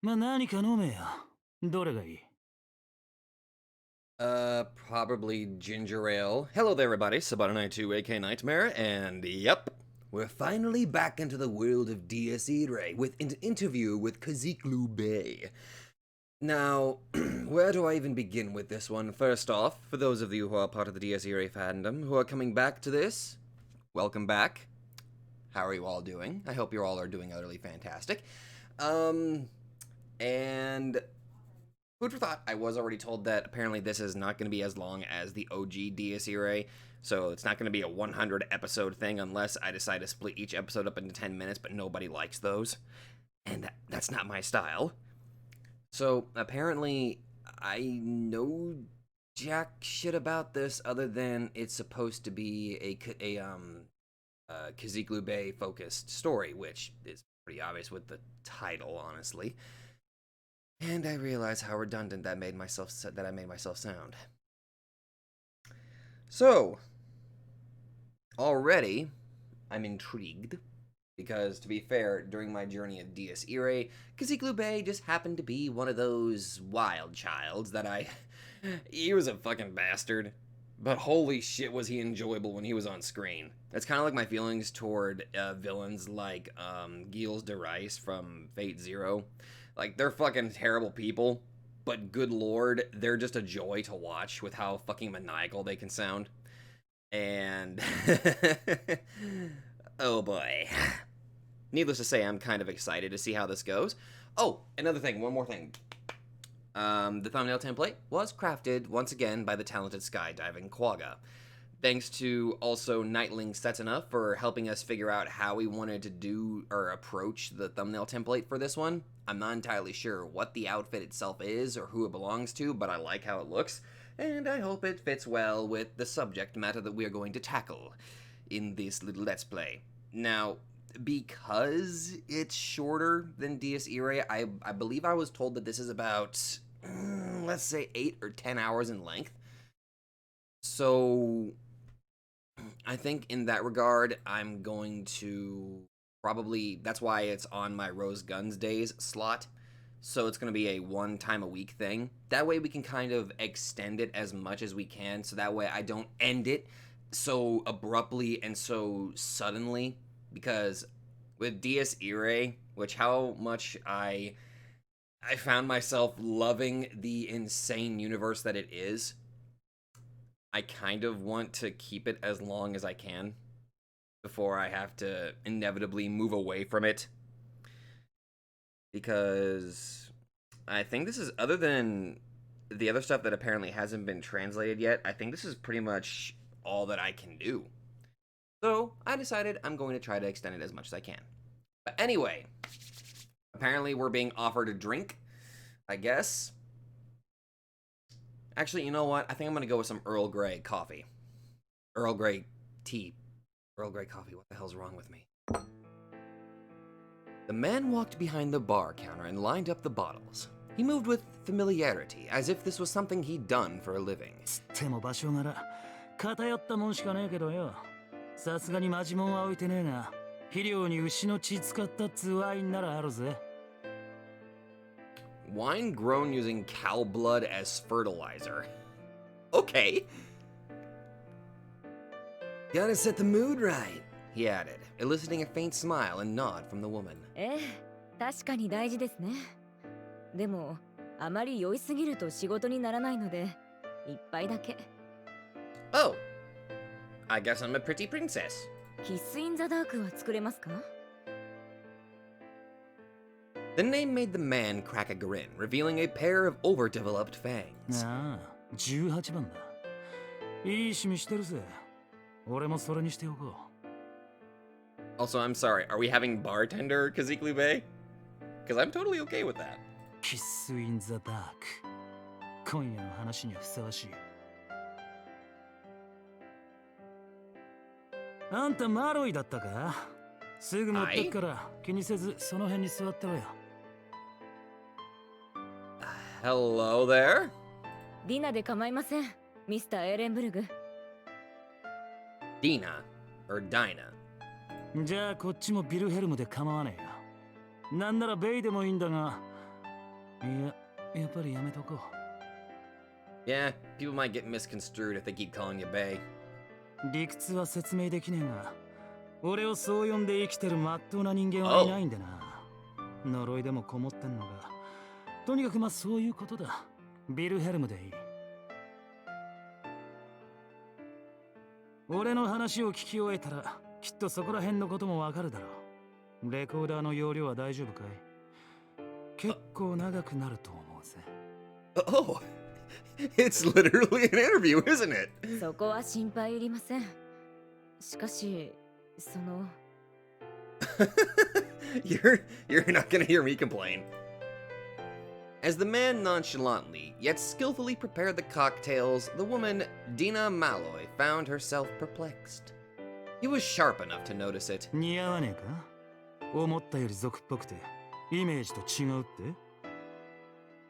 まあ何か飲めよ。どれがいい？ Probably ginger ale. Hello there, everybody. Sabato92, aka Nightmare, and yep, we're finally back into the world of Dies Irae with an interview with Kaziklu Bey. Now, where do I even begin with this one? First off, for those of you who are part of the Dies Irae fandom who are coming back to this, welcome back. How are you all doing? I hope you all are doing utterly fantastic. And food for thought, I was already told that apparently this is not going to be as long as the OG Dies Irae, so it's not going to be a 100 episode thing unless I decide to split each episode up into 10 minutes, but nobody likes those. And that's not my style. So apparently, I know jack shit about this other than it's supposed to be a Kaziklu Bey focused story, which is pretty obvious with the title, honestly. And I realize how redundant that I made myself sound. So, already, I'm intrigued. Because, to be fair, during my journey of Dies Irae, Kaziklu Bey just happened to be one of those wild childs that he was a fucking bastard. But holy shit was he enjoyable when he was on screen. That's kind of like my feelings toward villains like Dies Irae from Fate Zero. Like, they're fucking terrible people, but good lord, they're just a joy to watch with how fucking maniacal they can sound. And oh boy. Needless to say, I'm kind of excited to see how this goes. Oh, another thing, one more thing. The thumbnail template was crafted, once again, by the talented SkydivingQuagga. Thanks to also Nightling Setsuna for helping us figure out how we wanted to do or approach the thumbnail template for this one. I'm not entirely sure what the outfit itself is or who it belongs to, but I like how it looks, and I hope it fits well with the subject matter that we are going to tackle in this little Let's Play. Now, because it's shorter than Dies Irae, I believe I was told that this is about, let's say, 8 or 10 hours in length. So, I think in that regard, I'm going to probably, that's why it's on my Rose Guns Days slot. So it's going to be a 1 time a week thing. That way we can kind of extend it as much as we can, so that way I don't end it so abruptly and so suddenly. Because with Dies Irae, which how much I found myself loving the insane universe that it is, I kind of want to keep it as long as I can before I have to inevitably move away from it. Because I think this is, other than the other stuff that apparently hasn't been translated yet, I think this is pretty much all that I can do. So I decided I'm going to try to extend it as much as I can. But anyway, apparently we're being offered a drink, I guess. Actually, you know what? I think I'm going to go with some Earl Grey coffee. Earl Grey tea. Earl Grey coffee, what the hell's wrong with me? The man walked behind the bar counter and lined up the bottles. He moved with familiarity, as if this was something he'd done for a living. でも場所柄偏ったもんしかねえけどよ。さすがにマジモンは置いてねえが、肥料に牛の血使ったっつワインならあるぜ。Wine grown using cow blood as fertilizer. Okay. Gotta set the mood right, he added, eliciting a faint smile and nod from the woman. 確かに大事ですね。でも、あまり酔いすぎると仕事にならないので、一杯だけ。Oh, I guess I'm a pretty princess. キスインザダークは作れますか? The name made the man crack a grin, revealing a pair of overdeveloped fangs. ああ、18番だ。いい趣味してるぜ。俺もそれにしておこう。Also, I'm sorry, are we having bartender Kaziklu Bey? Because I'm totally okay with that. キスインザダーク。今夜の話にはふさわしい。あんたマロイだったか？すぐ持ってくから気にせずその辺に座ってろよ。Hello there? ディナで構いません、ミスターエレンブルグ。Dina, or Dinah. じゃあこっちもビルヘルムで構わねえよ。なんならベイでもいいんだが、いや、やっぱりやめとこ Yeah, people might get misconstrued if they keep calling you Bey. う。理屈は説明できねえが、俺をそう呼んで生きてる真っ当な人間はいないんでな。呪いでもこもってんのが。とにかくまあそういうことだ。ビルヘルムでいい。俺の話を聞き終えたら、きっとそこら辺のこともわかるだろう。レコーダーの容量は大丈夫かい？結構長くなると思うぜ。Oh, it's literally an interview, isn't it? そこは心配いりません。しかし、You're not gonna hear me complain. As the man nonchalantly, yet skillfully prepared the cocktails, the woman, Dina Malloy, found herself perplexed. He was sharp enough to notice it. 似合わねえか？思ったより俗っぽくて、イメージと違うって？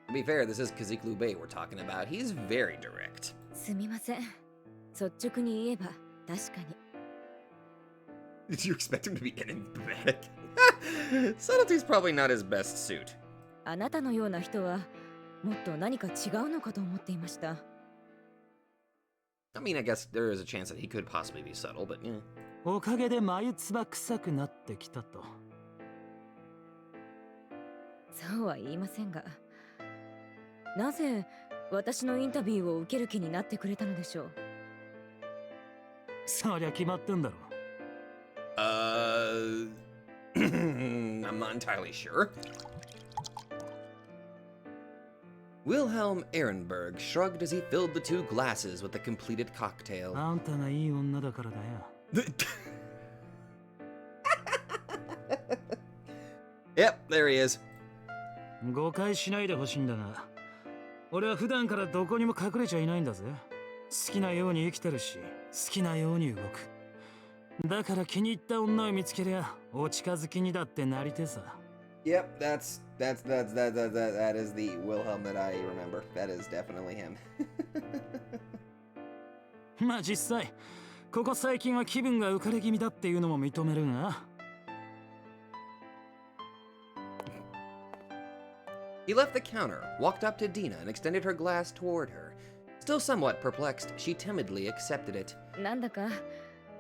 To be fair, this is Kaziklu Bey we're talking about. He's very direct. すみません。率直に言えば確かに。Did you expect him to be enigmatic? Subtlety's probably not his best suit. あなたのような人はもっと何か違うのかと思っていました。I mean, I guess there is a chance that he could possibly be subtle, but yeah. おかげで眉唾臭くなってきたと。そうは言いませんが、なぜ私のインタビューを受ける気になってくれたのでしょう。そりゃ決まってんだろ。I'm not entirely sure. Wilhelm Ehrenberg shrugged as he filled the two glasses with the completed cocktail. あんたがいい女だからだよ。Yep, there he is. 誤解しないでほしいんだが、俺は普段からどこにも隠れちゃいないんだぜ。好きなように生きてるし、好きなように動く。だから気に入った女を見つけりゃ、お近づきにだってなりてさ。Yep, that is the Wilhelm that I remember. That is definitely him. まあ実際、ここ最近は気分が浮かれ気味だっていうのも認めるが。He left the counter, walked up to Dina, and extended her glass toward her. Still somewhat perplexed, she timidly accepted it. なんだか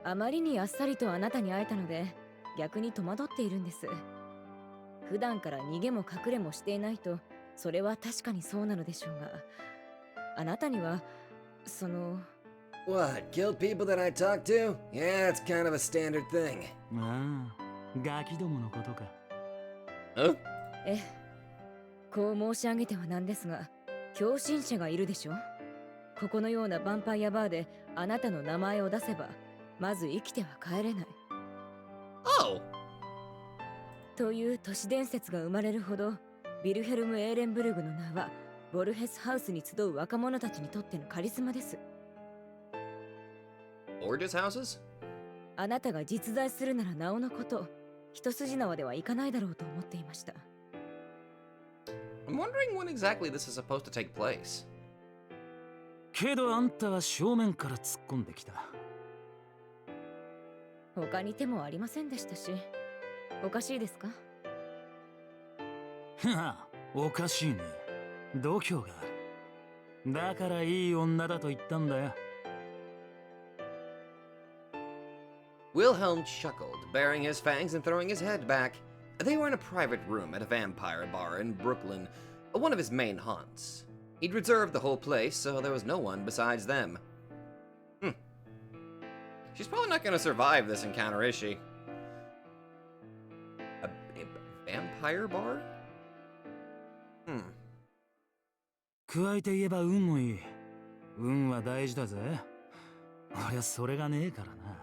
あまりにあっさりとあなたに会えたので逆に戸惑っているんです。普段から逃げも隠れもしていないとそれは確かにそうなのでしょうが、あなたにはWhat, killed people that I talked to? Yeah, it's kind of a standard thing. ああ、ガキどものことか。Huh? ええ、こう申し上げてはなんですが、狂信者がいるでしょ。ここのようなヴァンパイアバーであなたの名前を出せばまず生きては帰れない。Oh! という都市伝説が生まれるほど、ヴィルヘルム・エーレンブルグの名はボルヘスハウスに集う若者たちにとってのカリスマです。Gorgeous houses? あなたが実在するならなおのこと、一筋縄ではいかないだろうと思っていました。I'm wondering when exactly this is supposed to take place. けどあんたは正面から突っ込んできた。他に手もありませんでしたし、おかしいですか？はは、おかしいね。度胸がある。だからいい女だと言ったんだよ。Wilhelm chuckled, baring his fangs and throwing his head back. They were in a private room at a vampire bar in Brooklyn, one of his main haunts. He'd reserved the whole place, so there was no one besides them. She's probably not going to survive this encounter, is she? A vampire bar? 加えて言えば運もいい。運は大事だぜ。俺はそれがねえからな。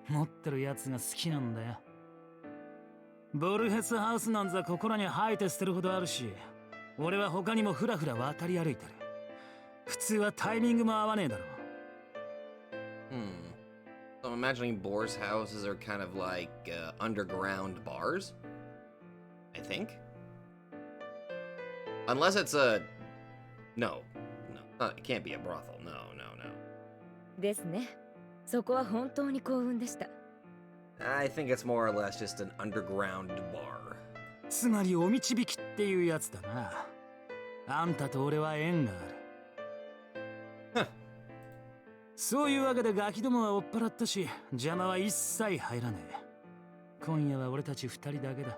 持ってるやつが好きなんだよ。ボルヘスハウスなんざここらに生えて捨てるほどあるし、俺は他にもふらふら渡り歩いてる。普通はタイミングも合わねえだろ。So I'm imagining Boar's houses are kind of like underground bars? I think? Unless it's a... No. It can't be a brothel. No. ですね。そこは本当に幸運でした。I think it's more or less just an underground bar. つまりお導きっていうやつだな。あんたと俺は縁がある。そういうわけでガキどもは追っ払ったし、邪魔は一切入らねえ。今夜は俺たち二人だけだ。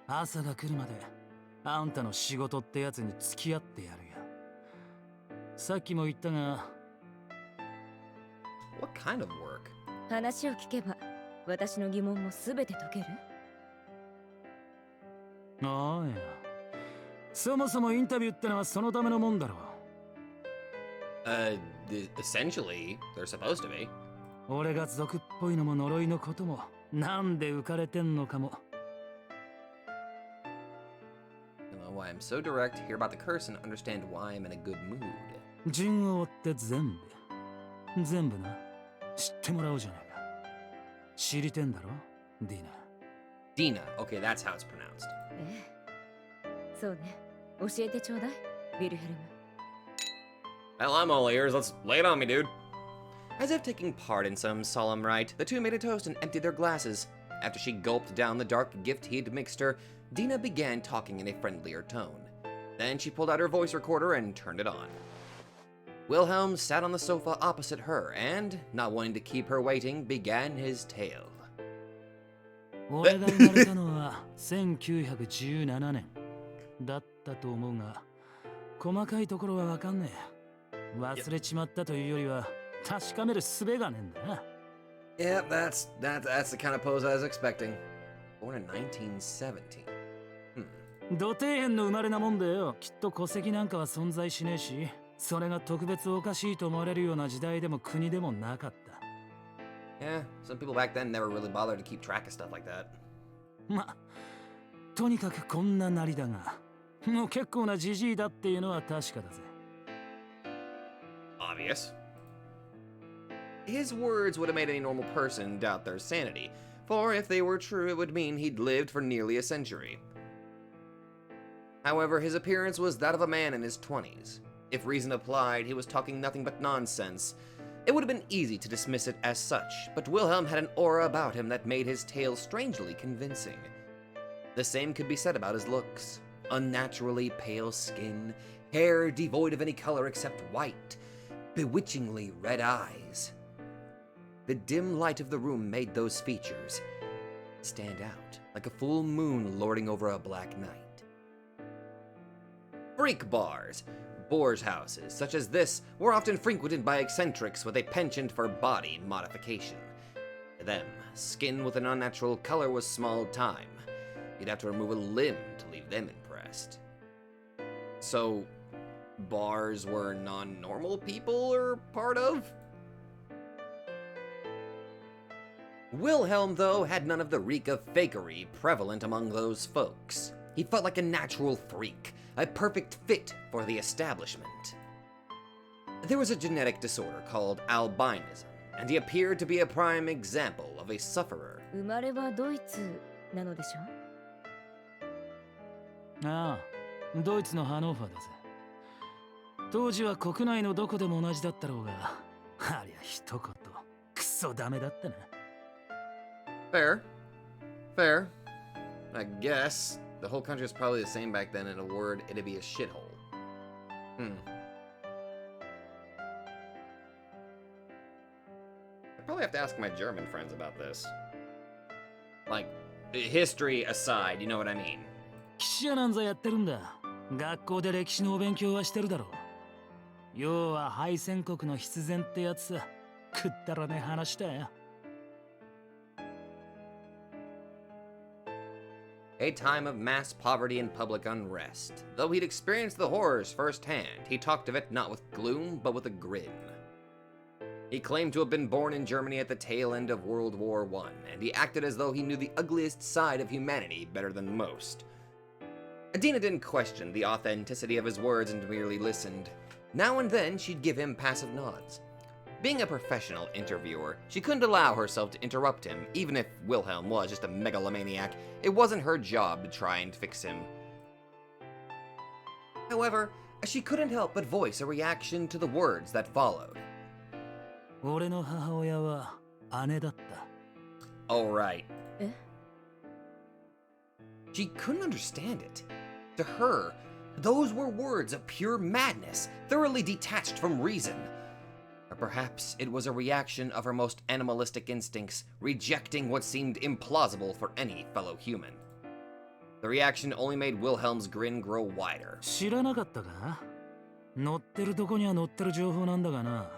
朝が来るまであんたの仕事ってやつに付き合ってやるよ。さっきも言ったが。 What kind of work? 話を聞けば私の疑問もすべて解ける。ああ、いや、そもそもインタビューってのはそのためのもんだろう。Essentially, they're supposed to be. 俺が俗っぽいのも呪いのこともなんで浮かれてんのかも。 You know why I'm so direct, hear about the curse, and understand why I'm in a good mood. 順を追って全部な、知ってもらおうじゃねえか。知りてんだろ、ディナ。 Dina, okay, that's how it's pronounced. ええ、そうね。教えてちょうだい、ウィルヘルム。 Well, I'm all ears. Let's lay it on me, dude. As if taking part in some solemn rite, the two made a toast and emptied their glasses. After she gulped down the dark gift he'd mixed her, Dina began talking in a friendlier tone. Then she pulled out her voice recorder and turned it on. Wilhelm sat on the sofa opposite her and, not wanting to keep her waiting, began his tale. 俺が生まれたのは1917年だったと思うが、細かいところはわかんねえ。忘れちまったというよりは確かめる術がねえんだな。 Yeah, that's the kind of pose I was expecting. Born in 1917. 土底辺の生まれなもんでよ、きっと戸籍なんかは存在しねえし、それが特別おかしいと思われるような時代でも国でもなかった。 Yeah, some people back then never really bothered to keep track of stuff like that. ま、とにかくこんななりだが、もう結構なジジイだっていうのは確かだぜ。 Obvious. His words would have made any normal person doubt their sanity, for if they were true, it would mean he'd lived for nearly a century. However, his appearance was that of a man in his 20s. If reason applied, he was talking nothing but nonsense. It would have been easy to dismiss it as such, but Wilhelm had an aura about him that made his tale strangely convincing. The same could be said about his looks. Unnaturally pale skin, hair devoid of any color except white, bewitchingly red eyes. The dim light of the room made those features stand out like a full moon lording over a black night. Freak bars, boors' houses such as this were often frequented by eccentrics with a penchant for body modification. To them, skin with an unnatural color was small time. You'd have to remove a limb to leave them impressed. So, bars were non-normal people are part of? Wilhelm, though, had none of the reek of fakery prevalent among those folks. He felt like a natural freak, a perfect fit for the establishment. There was a genetic disorder called albinism, and he appeared to be a prime example of a sufferer. 生まれはドイツなのでしょ。ああ、ドイツのハノーファーだぜ。当時は国内のどこでも同じだったろうが、ありゃ一言、クソダメだったな。Fair. Fair. I guess. The whole country was probably the same back then. In a word, it'd be a shithole. I probably have to ask my German friends about this. Like, history aside, you know what I mean? 記者なんざやってるんだ。学校で歴史のお勉強はしてるだろう。要は敗戦国の必然ってやつさ。くったらねえ話だよ。A time of mass poverty and public unrest. Though he'd experienced the horrors firsthand, he talked of it not with gloom, but with a grin. He claimed to have been born in Germany at the tail end of World War I, and he acted as though he knew the ugliest side of humanity better than most. Adina didn't question the authenticity of his words and merely listened. Now and then, she'd give him passive nods. Being a professional interviewer, she couldn't allow herself to interrupt him, even if Wilhelm was just a megalomaniac. It wasn't her job to try and fix him. However, she couldn't help but voice a reaction to the words that followed. 俺の母親は姉だった。 All right. え？ She couldn't understand it. to her, those were words of pure madness, thoroughly detached from reason. Or perhaps it was a reaction of her most animalistic instincts, rejecting what seemed implausible for any fellow human. The reaction only made Wilhelm's grin grow wider. 知らなかったか？乗ってるとこには乗ってる情報なんだがな。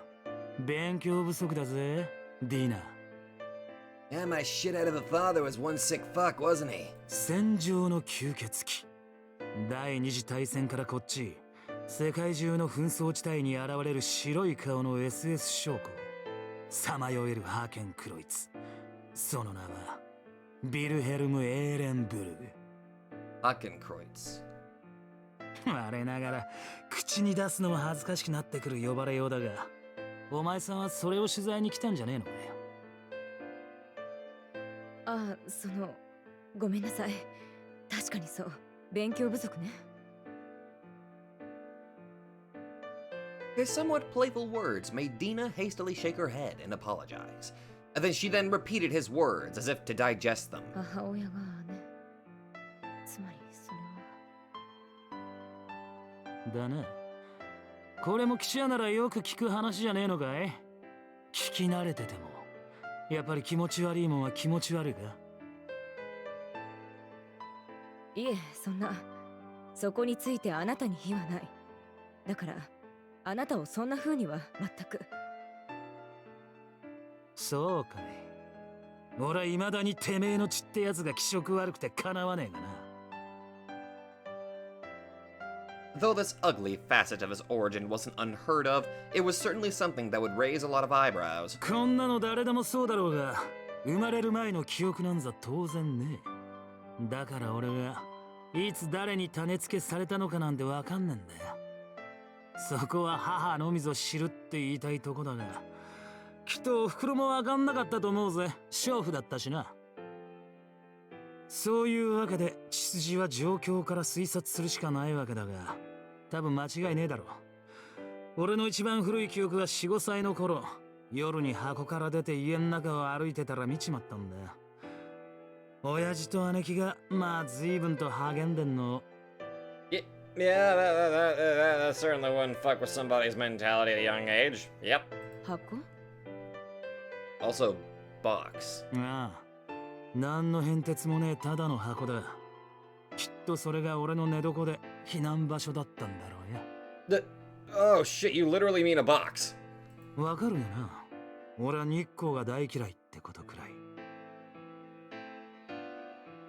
勉強不足だぜ、ディーナ。Yeah, my shit out of a father was one sick fuck, wasn't he? 戦場の吸血鬼。第二次大戦からこっち、世界中の紛争地帯に現れる白い顔の SS 将校。さまよえるハーケンクロイツ。その名は、ビルヘルム・エーレンブルグ。Hakenkreuz. 我ながら口に出すのも恥ずかしくなってくる呼ばれようだが、お前さんはそれを取材に来たんじゃねえのかよ。ああ、ごめんなさい。確かにそう。勉強不足ね。His somewhat playful words made Dina hastily shake her head and apologize. And then she repeated his words as if to digest them. 母親がね。つまりそれは。だな。これも記者ならよく聞く話じゃねえのかい？聞き慣れてても、やっぱり気持ち悪いもんは気持ち悪いか？いえ、そんな。そこについてあなたに非はない。だから、あなたをそんな風には全く。そうかい。俺は未だにてめえの血ってやつが気色悪くてかなわねえがな。Though this ugly facet of his origin wasn't unheard of, it was certainly something that would raise a lot of eyebrows. こんなの誰でもそうだろうが、生まれる前の記憶なんざ当然ねえ。だから俺がいつ誰に種付けされたのかなんてわかんねえんだよ。そこは母のみぞ知るって言いたいとこだが、きっとお袋もわかんなかったと思うぜ。娼婦だったしな。そういうわけで血筋は状況から推察するしかないわけだが、多分間違いねえだろう。俺の一番古い記憶は4、5歳の頃、夜に箱から出て家の中を歩いてたら見ちまったんだよ。親父と姉貴がまあ随分と励んでんの。Yeah, that certainly wouldn't fuck with somebody's mentality at a young age. Yep. 箱？ Also, box. ああ、何の変哲もねえただの箱だ。きっとそれが俺の寝床で避難場所だったんだろうや。Oh shit, you literally mean a box. わかるよな。俺は日光が大嫌いってことくらい。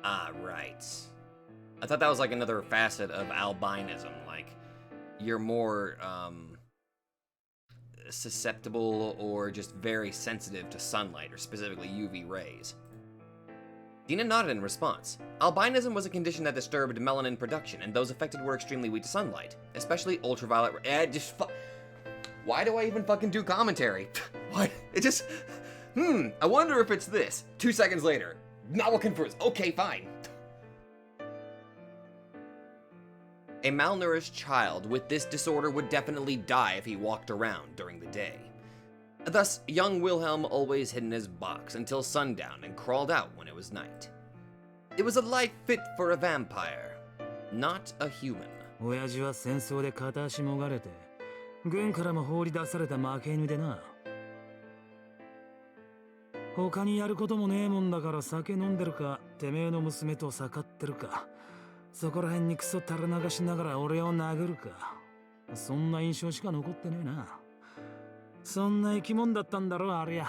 Ah, right. I thought that was like another facet of albinism. Like, you're more, susceptible or just very sensitive to sunlight, or specifically UV rays. Dina nodded in response. Albinism was a condition that disturbed melanin production, and those affected were extremely weak to sunlight, especially ultraviolet. Why do I even fucking do commentary? What? It just. I wonder if it's this. 2 seconds later. Not looking for it. Okay, fine. A malnourished child with this disorder would definitely die if he walked around during the day. Thus, young Wilhelm always hid in his box until sundown and crawled out when it was night. It was a life fit for a vampire, not a human. 親父は戦争で片足もがれて、軍からも放り出された負け犬でな。他にやることもねえもんだから酒飲んでるか、てめえの娘と盛ってるか、そこら辺にクソ垂れ流しながら俺を殴るか。そんな印象しか残ってねえな。そんな生き物だったんだろ、あれや。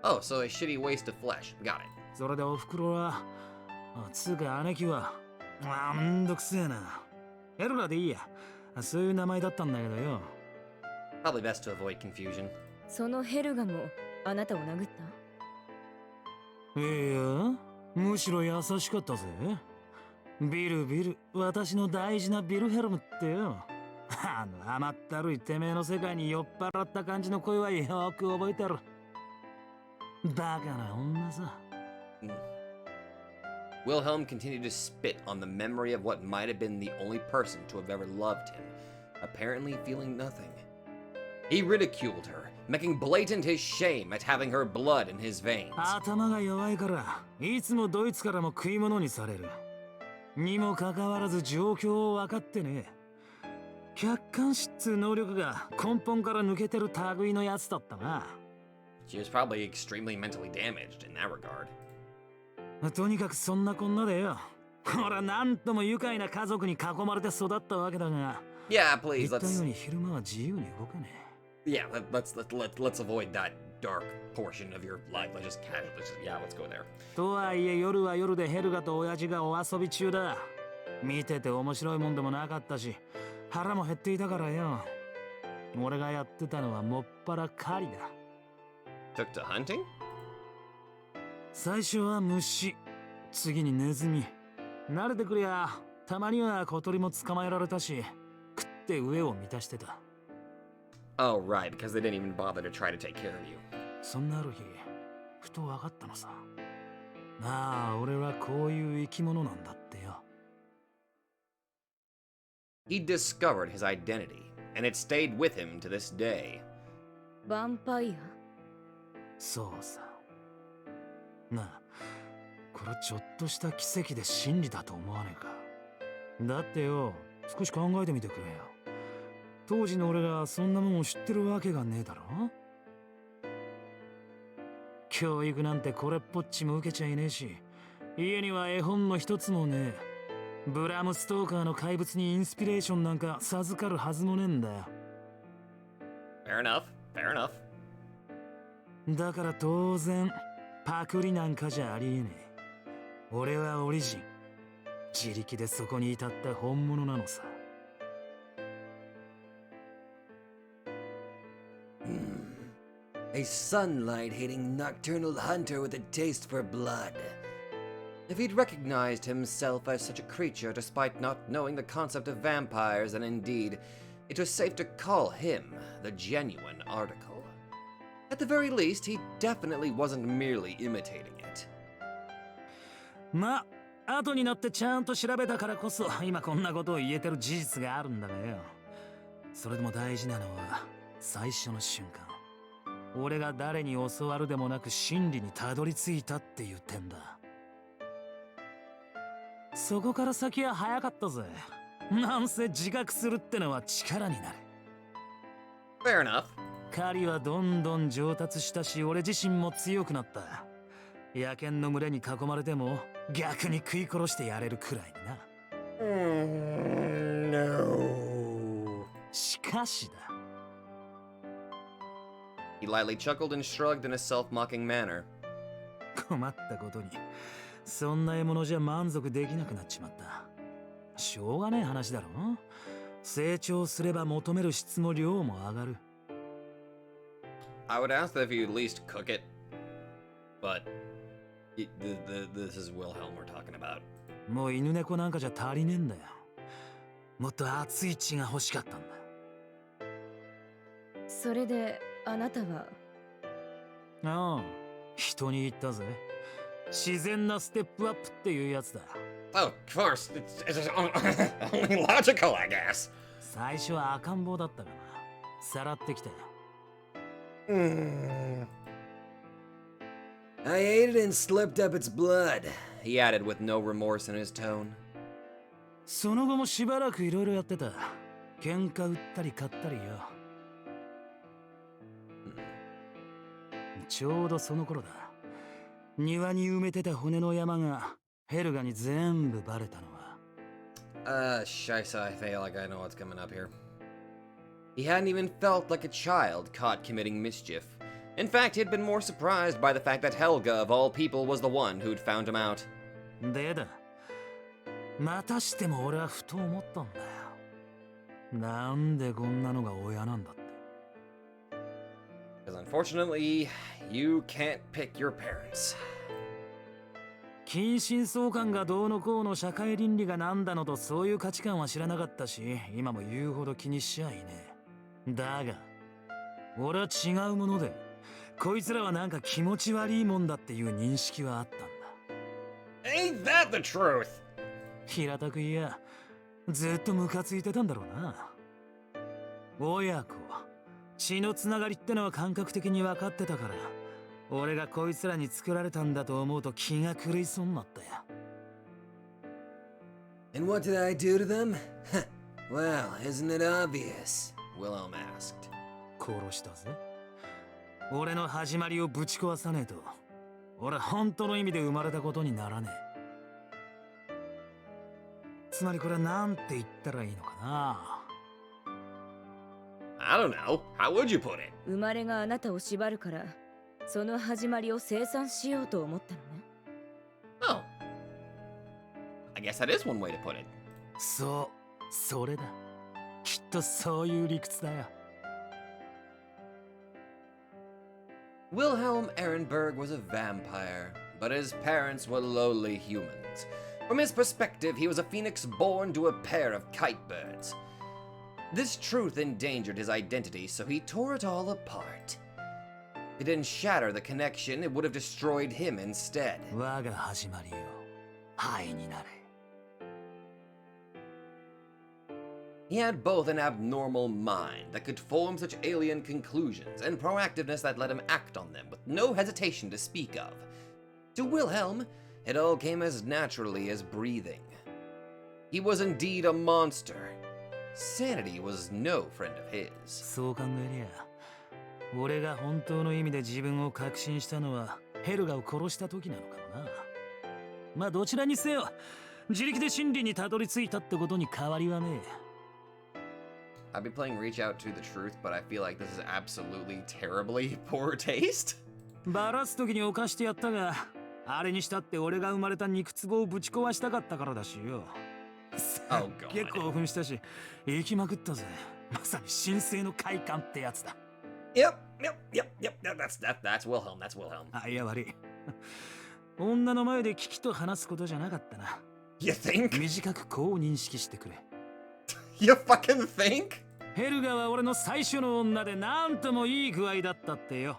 Oh, so a shitty waste of flesh. Got it. それでお袋は、つうか姉貴は、めんどくせえな。ヘルガでいいや。そういう名前だったんだけどよ。Probably best to avoid confusion. そのヘルガもあなたを殴った？いや、むしろ優しかったぜ。ビル、私の大事なビルヘルムってよ。甘ったるいてめえの世界に酔っ払った感じの声はよく覚えてる。バカな女さ。Wilhelm continued to spit on the memory of what might have been the only person to have ever loved him, apparently feeling nothing. He ridiculed her, making blatant his shame at having her blood in his veins. 頭が弱いから、いつもドイツからも食い物にされる。にもかかわらず状況を分かってね。客観視っつう能力が根本から抜けてる類のやつだったな。She was probably extremely mentally damaged in that regard. とにかくそんなこんなでよ。ほら、なんとも愉快な家族に囲まれて育ったわけだが。Yeah, please, 言ったよ let's... うに昼間は自由に動かねえ。Yeah, let's avoid that dark portion of your life. Let's just yeah, let's go there. とはいえ夜は夜でヘルガと親父がお遊び中だ。見てて面白いもんでもなかったし、腹も減っていたからよ。俺がやってたのはもっぱら狩りだ。Took to hunting? 最初は虫、次にネズミ。慣れてくりゃ、たまには小鳥も捕まえられたし、食って上を満たしてた。Oh, right, because they didn't even bother to try to take care of you. そんなある日、ふと分かったのさ。ああ、俺はこういう生き物なんだってよ。He discovered his identity, and it stayed with him to this day. ヴァンパイア？そうさ。なあ、これちょっとした奇跡で真理だと思わねえか。だってよ、少し考えてみてくれよ。当時の俺がそんなもんを知ってるわけがねえだろ。教育なんてこれっぽっちも受けちゃいねえし、家には絵本の一つもねえ。ブラム・ストーカーの怪物にインスピレーションなんか授かるはずもねえんだよ。Fair enough, fair enough. だから当然パクリなんかじゃありえねえ。俺はオリジン。自力でそこに至った本物なのさ。A sunlight-hating nocturnal hunter with a taste for blood. If he'd recognized himself as such a creature despite not knowing the concept of vampires, then indeed, it was safe to call him the genuine article. At the very least, he definitely wasn't merely imitating it. まあ、後になってちゃんと調べたからこそ今こんなことを言えてる事実があるんだがよ。それでも大事なのは最初の瞬間。俺が誰に教わるでもなく真理にたどり着いたっていう点だ。そこから先は早かったぜ。なんせ自覚するってのは力になる。Fair enough. 狩りはどんどん上達したし、俺自身も強くなった。野犬の群れに囲まれても逆に食い殺してやれるくらいにな。No. しかしだ。He lightly chuckled and shrugged in a self-mocking manner. 困ったことに、そんな獲物じゃ満足できなくなっちまった。しょうがねえ話だろ。成長すれば求める質も量も上がる。I would ask that if you at least cook it, but this is Wilhelm we're talking about. もう犬猫なんかじゃ足りねえんだよ。もっと熱い血が欲しかったんだ。それであなたは？ああ、人に言ったぜ。自然なステップアップっていうやつだ。Oh, of course. It's only logical, I guess. 最初は赤ん坊だったがな。さらってきたよ。I ate it and slurped up its blood, he added with no remorse in his tone. その後もしばらくいろいろやってた。喧嘩売ったり買ったりよ。ちょうどその頃だ。庭に埋めてた骨の山がヘルガに全部バレたのは。Scheiße, I feel like I know what's coming up here. He hadn't even felt like a child caught committing mischief. In fact, he'd been more surprised by the fact that Helga, of all people, was the one who'd found him out. でだ。またしても俺はふと思ったんだよ。なんでこんなのが親なんだって。Because unfortunately, you can't pick your parents. 近親相関がどうのこうの社会倫理がなんだのとそういう価値観は知らなかったし、今も言うほど気にしちゃいねえ。だが、俺は違うもので、こいつらはなんか気持ち悪いもんだっていう認識はあったんだ。Ain't that the truth? 平たく言や、ずっとムカついてたんだろうな。親子、血のつながりってのは感覚的に分かってたから、俺がこいつらに作られたんだと思うと気が狂いそうになったよ。And what did I do to them? Well, isn't it obvious? Wilhelm asked. 殺したぜ。俺の始まりをぶち壊さねえと、俺は本当の意味で生まれたことにならねえ。つまりこれはなんて言ったらいいのかな。I don't know. How would you put it? 生まれがあなたを縛るから、その始まりを清算しようと思ったのね。Oh. I guess that is one way to put it. そう、それだ。きっとそういう理屈だよ。Wilhelm Ehrenberg was a vampire, but his parents were lowly humans. From his perspective, he was a phoenix born to a pair of kite birds. This truth endangered his identity, so he tore it all apart. It didn't shatter the connection, it would have destroyed him instead. 我が始まりよ、灰になれ。He had both an abnormal mind that could form such alien conclusions and proactiveness that let him act on them with no hesitation to speak of. To Wilhelm, it all came as naturally as breathing. He was indeed a monster. Sanity was no friend of his. そう考えりゃ、俺が本当の意味で自分を確信したのはヘルガを殺した時なのかもな。まあどちらにせよ、自力で真理にたどり着いたってことに変わりはねえ。I'd be playing Reach Out to the Truth, but I feel like this is absolutely terribly poor taste. バラす時に犯してやったが、あれにしたって俺が生まれた肉壺をぶち壊したかったからだしよ。Oh, God. 結構興奮したし、行きまくったぜ。まさに神聖の快感ってやつだ。Yep. That's Wilhelm. That's Wilhelm. あ、いや悪い。女の前で危機と話すことじゃなかったな。You think? 短くこう認識してくれ。You fucking think? ヘルガは俺の最初の女でなんともいい具合だったってよ。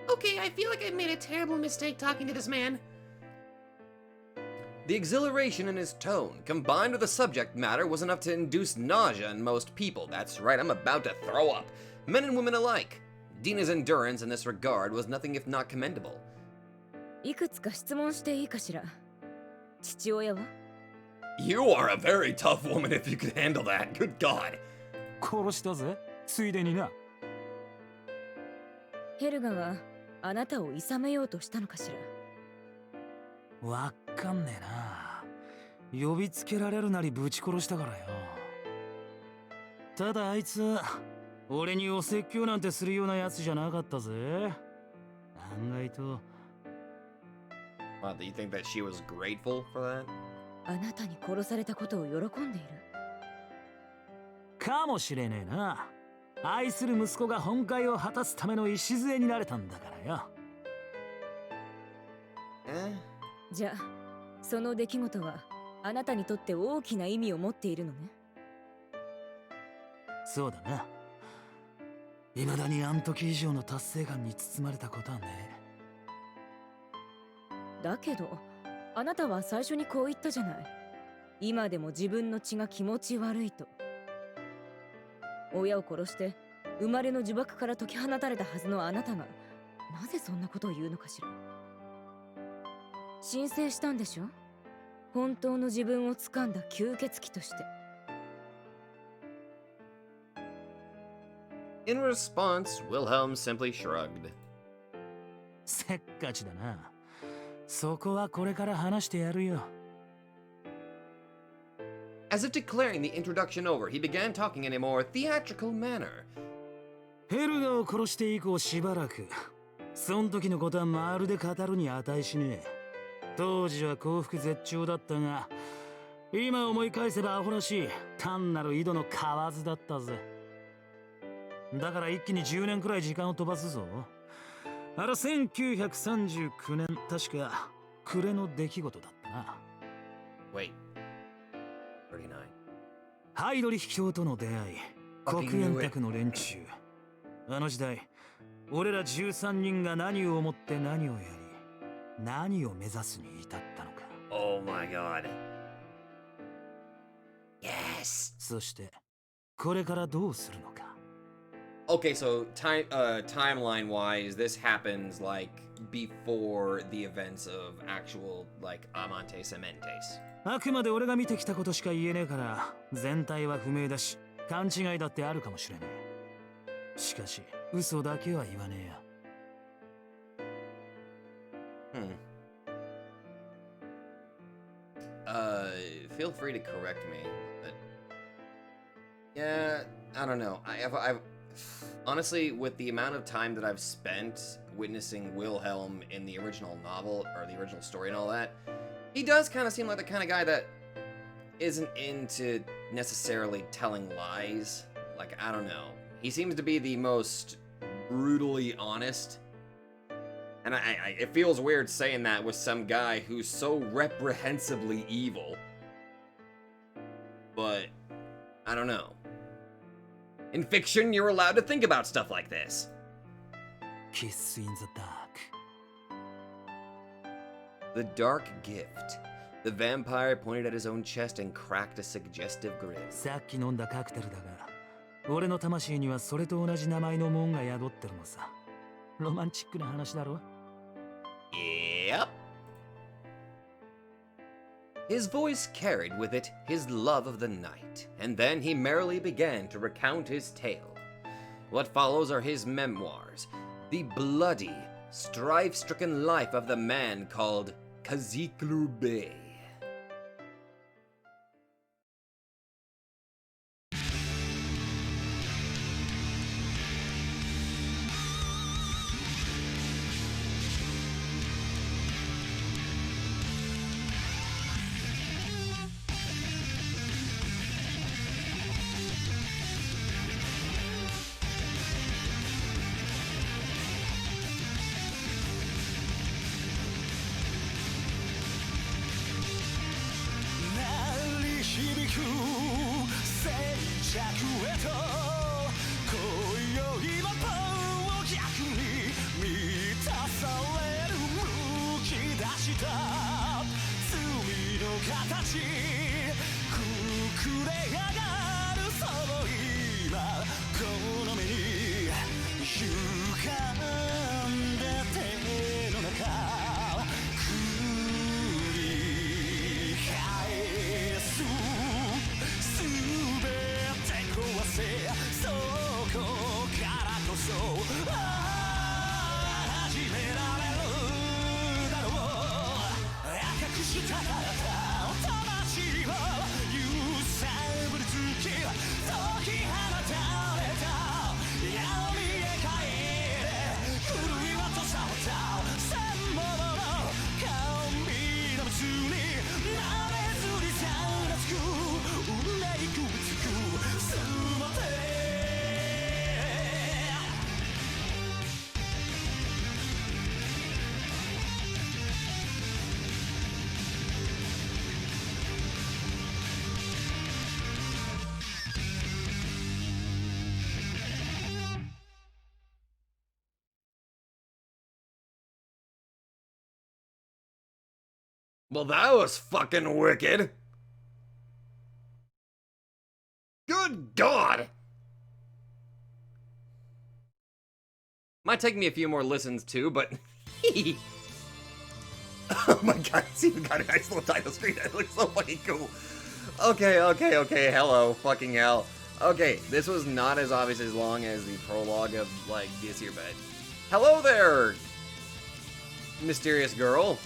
Okay, I feel like I made a terrible mistake talking to this man. The exhilaration in his tone, combined with the subject matter, was enough to induce nausea in most people. That's right, I'm about to throw up. Men and women alike. Dina's endurance in this regard was nothing if not commendable. いくつか質問していいかしら。父親は？ You are a very tough woman if you could handle that. Good God. 殺したぜ。ついでにな。ヘルガはあなたを諌めようとしたのかしら。わかんねえな。呼びつけられるなりぶち殺したからよ。ただあいつは俺にお説教なんてするようなやつじゃなかったぜ。案外と。Wow, do you think that she was grateful for that? あなたに殺されたことを喜んでいる。かもしれねえな。愛する息子が本懐を果たすための礎になれたんだからよ。じゃあ、その出来事はあなたにとって大きな意味を持っているのね。そうだな。未だにあん時以上の達成感に包まれたことはね。だけど、あなたは最初にこう言ったじゃない。今でも自分の血が気持ち悪いと。親を殺して生まれの呪縛から解き放たれたはずのあなたが、なぜそんなことを言うのかしら。申請したんでしょ？本当の自分を掴んだ吸血鬼として。In response, Wilhelm simply shrugged. せっかちだな。そこはこれから話してやるよ。As if declaring the introduction over, he began talking in a more theatrical manner. ヘルガを殺して以降しばらく、そん時のことはまるで語るに値しねえ。当時は幸福絶頂だったが、今思い返せばアホらしい単なる井戸の蛙だったぜ。だから一気に10年くらい時間を飛ばすぞ。あれ1939年、確か暮れの出来事だったな。Wait. 39. ハイドリヒ教との出会い、黒煙卓の連中。あの時代、俺ら13人が何を思って何をやり、何を目指すに至ったのか。Oh my god. Yes. そして、これからどうするのか。okay, so timeline-wise, this happens, like, before the events of actual, like, Amantes Amentes. あくまで俺が見てきたことしか言えねえから全体は不明だし勘違いだってあるかもしれねえ。しかし嘘だけは言わねえや。Feel free to correct me, but yeah, I don't know. I've honestly, with the amount of time that I've spent witnessing Wilhelm in the original novel or the original story and all that, he does kind of seem like the kind of guy that isn't into necessarily telling lies. Like, I don't know. He seems to be the most brutally honest. And it feels weird saying that with some guy who's so reprehensibly evil. But, I don't know. In fiction, you're allowed to think about stuff like this. Kiss in the dark. The dark gift. The vampire pointed at his own chest and cracked a suggestive grin. さっき飲んだカクテルだが、俺の魂にはそれと同じ名前の門が宿ってるのさ。ロマンチックな話だろ? Yep. His voice carried with it his love of the night, and then he merrily began to recount his tale. What follows are his memoirs, the bloody, strife-stricken life of the man called Kaziklu Bey. Well, that was fucking wicked. Good God. Might take me a few more listens too, but oh my God, it's even got a nice little title screen. That looks so fucking cool. Okay, hello, fucking hell. Okay, this was not as obvious as long as the prologue of, like, Dies Irae. Hello there, mysterious girl.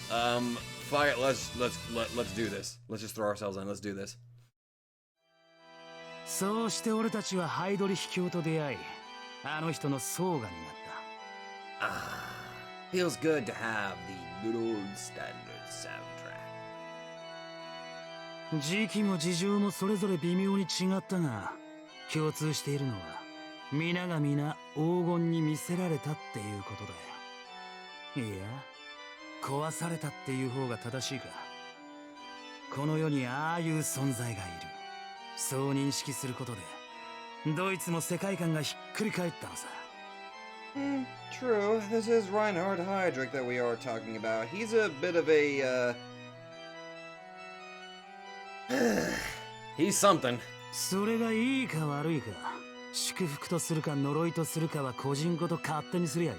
Fuck it, let's do this. Let's just throw ourselves in. Let's do this. そうして俺たちはハイドリヒ教と出会い、あの人の僧侶になった。Feels good to have the good old standard soundtrack. 時期も事情もそれぞれ微妙に違ったが、共通しているのは皆が皆黄金に見せられたっていうことだよ。いや、壊されたっていう方が正しいか。この世にああいう存在がいる。そう認識することで、ドイツも世界観がひっくり返ったのさ。True. This is Reinhard Heydrich that we are talking about. He's a bit of a, He's something. それがいいか悪いか、祝福とするか呪いとするかは個人ごと勝手にすりゃいい。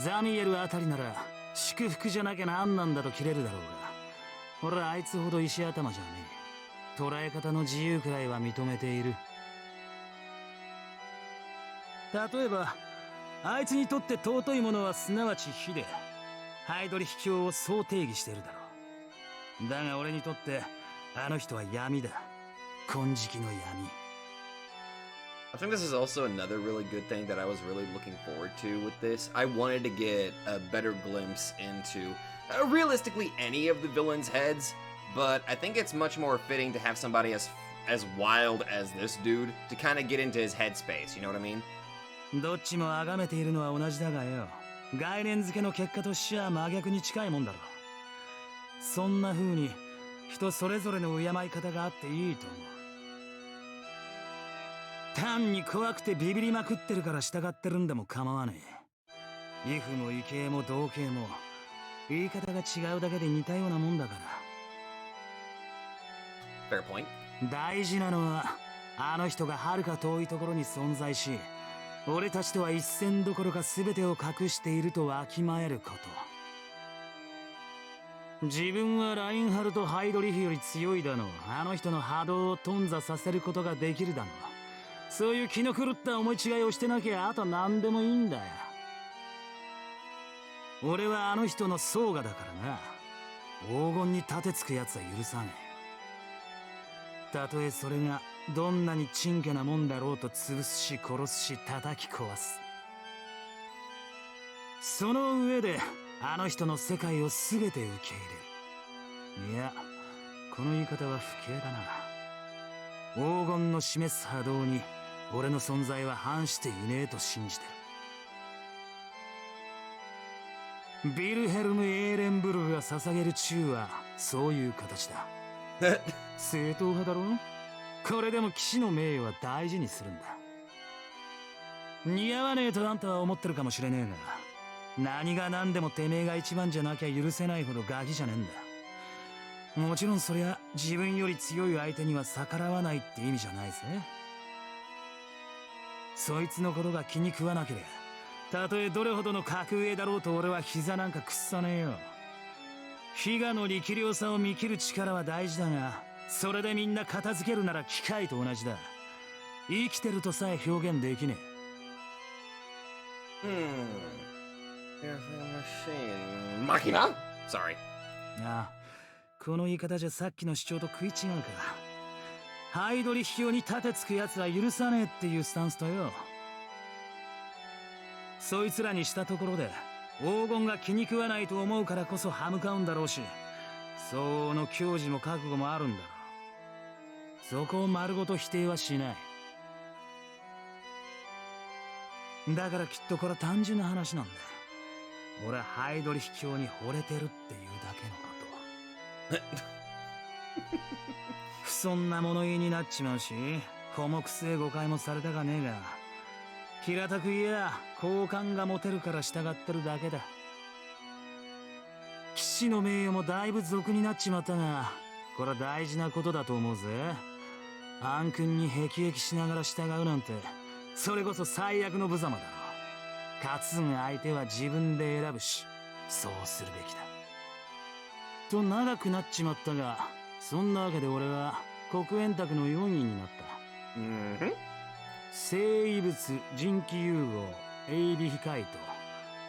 ザミエルあたりなら祝福じゃなきゃなんなんだと切れるだろうが、俺はあいつほど石頭じゃねえ。捉え方の自由くらいは認めている。例えばあいつにとって尊いものはすなわち火で、ハイドリ秘境をそう定義してるだろう。だが俺にとってあの人は闇だ。金色の闇。I think this is also another really good thing that I was really looking forward to with this. I wanted to get a better glimpse into realistically any of the villains' heads, but I think it's much more fitting to have somebody as wild as this dude to kind of get into his headspace, you know what I mean? どっちも崇めているのは同じだがよ、概念付けの結果としちゃ真逆に近いもんだろ。そんな風に人それぞれの敬い方があっていいと思う。単に怖くてビビりまくってるから従ってるんでも構わねえ。畏怖も畏敬も同型も言い方が違うだけで似たようなもんだから。 Fair point. 大事なのはあの人が遥か遠いところに存在し、俺たちとは一線どころか全てを隠しているとわきまえること。自分はラインハルト・ハイドリヒより強いだの、あの人の波動を頓挫させることができるだの、そういう気の狂った思い違いをしてなきゃあと何でもいいんだよ。俺はあの人のソーガだからな。黄金に盾つくやつは許さねえ。たとえそれがどんなにちんけなもんだろうと潰すし殺すし叩き壊す。その上であの人の世界を全て受け入れる。いや、この言い方は不敬だな。黄金の示す波動に俺の存在は反していねえと信じてる。ビルヘルム・エーレンブルグが捧げる宙はそういう形だ。正統派だろ。これでも騎士の名誉は大事にするんだ。似合わねえとあんたは思ってるかもしれねえが、何が何でもてめえが一番じゃなきゃ許せないほどガキじゃねえんだ。もちろんそりゃ自分より強い相手には逆らわないって意味じゃないぜ。そいつのことが気に食わなければたとえどれほどの格上だろうと俺は膝なんか屈さねえよ。悲願の力量さを見切る力は大事だが、それでみんな片付けるなら機械と同じだ。生きてるとさえ表現できねえ。Machina? Sorry. え。ああ、この言い方じゃさっきの主張と食い違うか。ハイドリヒョウに盾つく奴は許さねえっていうスタンスとよ。そいつらにしたところで黄金が気に食わないと思うからこそ歯向かうんだろうし、相応の矜持も覚悟もあるんだろう。そこを丸ごと否定はしない。だからきっとこれは単純な話なんだ。俺はハイドリヒョウに惚れてるっていうだけのこと。不遜な物言いになっちまうし、重くせえ誤解もされたかねえが、平たく言えや好感が持てるから従ってるだけだ。騎士の名誉もだいぶ俗になっちまったが、これは大事なことだと思うぜ。暗君に辟易しながら従うなんて、それこそ最悪の無様だろ。担ぐ相手は自分で選ぶし、そうするべきだ。と長くなっちまったが、そんなわけで俺は黒煙卓の4位になった。生異物、人機融合、鋭美非回答。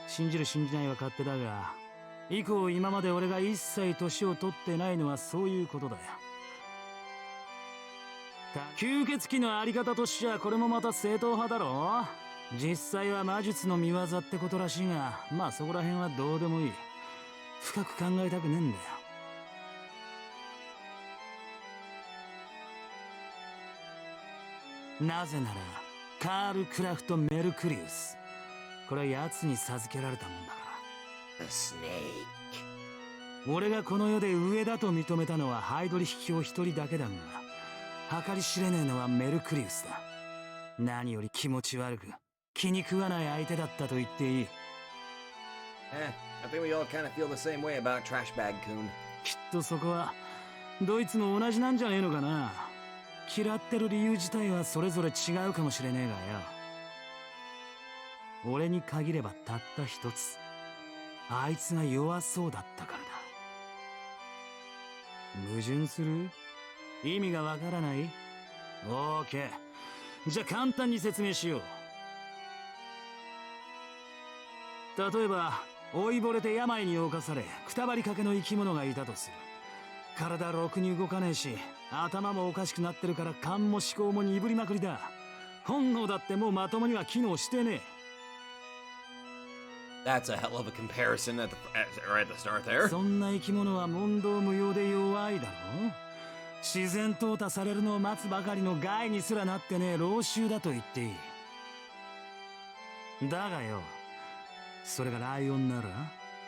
信じる信じないは勝手だが、以降今まで俺が一切年を取ってないのはそういうことだよ。吸血鬼のあり方としちゃこれもまた正統派だろ。実際は魔術の見業ってことらしいが、まあそこら辺はどうでもいい。深く考えたくねえんだよ。なぜならカール・クラフト・メルクリウス、これは奴に授けられたもんだから。 The snake. 俺がこの世で上だと認めたのはハイドリヒ卿一人だけだが、計り知れねえのはメルクリウスだ。何より気持ち悪く気に食わない相手だったと言っていい。I think we all kind of feel the same way about Trashbag Kun. きっとそこはドイツも同じなんじゃねえのかな。嫌ってる理由自体はそれぞれ違うかもしれねえがよ。俺に限ればたった一つ。あいつが弱そうだったからだ。矛盾する？意味がわからない？オーケー。じゃあ簡単に説明しよう。例えば老いぼれて病に侵されくたばりかけの生き物がいたとする。体ろくに動かねえし、頭もおかしくなってるから勘も思考も鈍りまくりだ。本能だってもうまともには機能してねえ。 That's a hell of a comparison right at the start there. そんな生き物は問答無用で弱いだろ。自然淘汰されるのを待つばかりの害にすらなってねえ老衆だと言っていい。だがよ、それがライオンなら、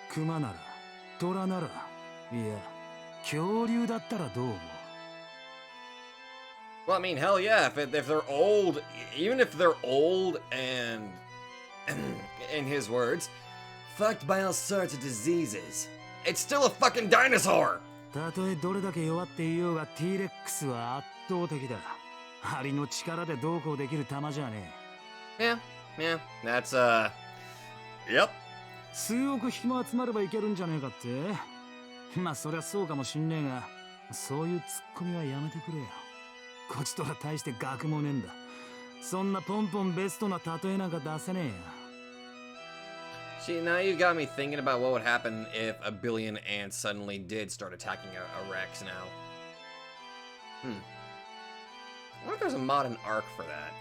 クマなら、トラなら、いや恐竜だったらどう思う？ Well, I mean, hell yeah, if they're old, even if they're old and, in his words, fucked by all sorts of diseases, it's still a fucking dinosaur! たとえどれだけ弱っていようが T レックスは圧倒的だ。アリの力でどうこうできる玉じゃねYeah, that's, yep. え。数億匹も集まればいけるんじゃねえかって。まあそりゃそうかもしんねえが、そういうツッコミはやめてくれよ。こちとら大して学もねえんだ。そんなポンポンベストな例えなんか出せねえよ。See, now you got me thinking about what would happen if a billion ants suddenly did start attacking a Rex now. I wonder if there's a modern arc for that.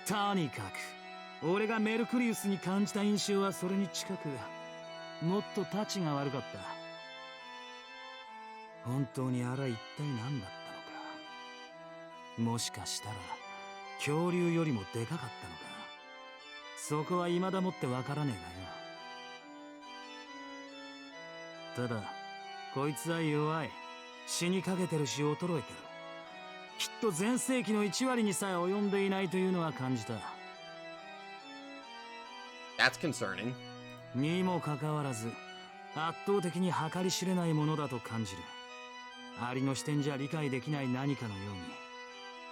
とにかく俺がメルクリウスに感じた印象はそれに近く、もっとタチが悪かった。本当にあれは一体何だったのか。もしかしたら恐竜よりもでかかったのか。そこは未だもってわからねえがよ。ただこいつは弱い。死にかけてるし衰えてる。きっと全盛期の1割にさえ及んでいないというのは感じた。That's concerning. にもかかわらず圧倒的に計り知れないものだと感じる。アリの視点じゃ理解できない何かのように、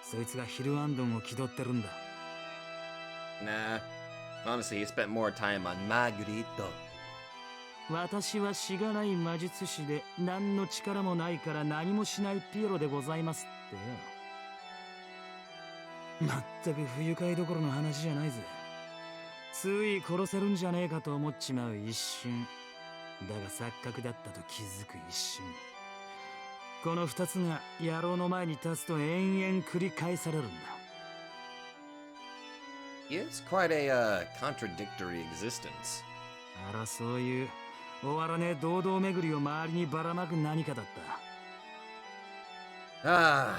そいつがヒルアンドンを気取ってるんだ。Nah. Honestly, he spent more time on Margarito. 私はしがない魔術師で何の力もないから何もしないピエロでございますってよ。まったく不愉快どころの話じゃないぜ。つい殺せるんじゃねえかと思っちまう一瞬。だが錯覚だったと気づく一瞬。この二つが野郎の前に立つと延々繰り返されるんだ。He is quite a contradictory existence. あら、そういう終わらねえ堂々巡りを周りにばらまく何かだった。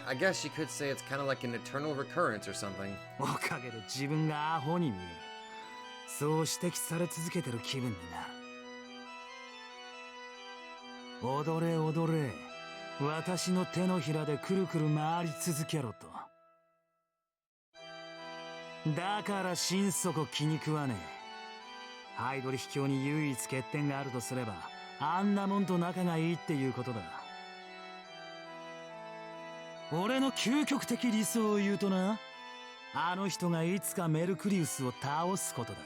I guess you could say it's kind of like an eternal recurrence or something. おかげで自分がアホに見える。そう指摘され続けてる気分になる。踊れ踊れ、私の手のひらでくるくる回り続けろと。だから心底気に食わねえ。ハイドリ秘境に唯一欠点があるとすれば、あんなもんと仲がいいっていうことだ。俺の究極的理想を言うとな、あの人がいつかメルクリウスを倒すことだ。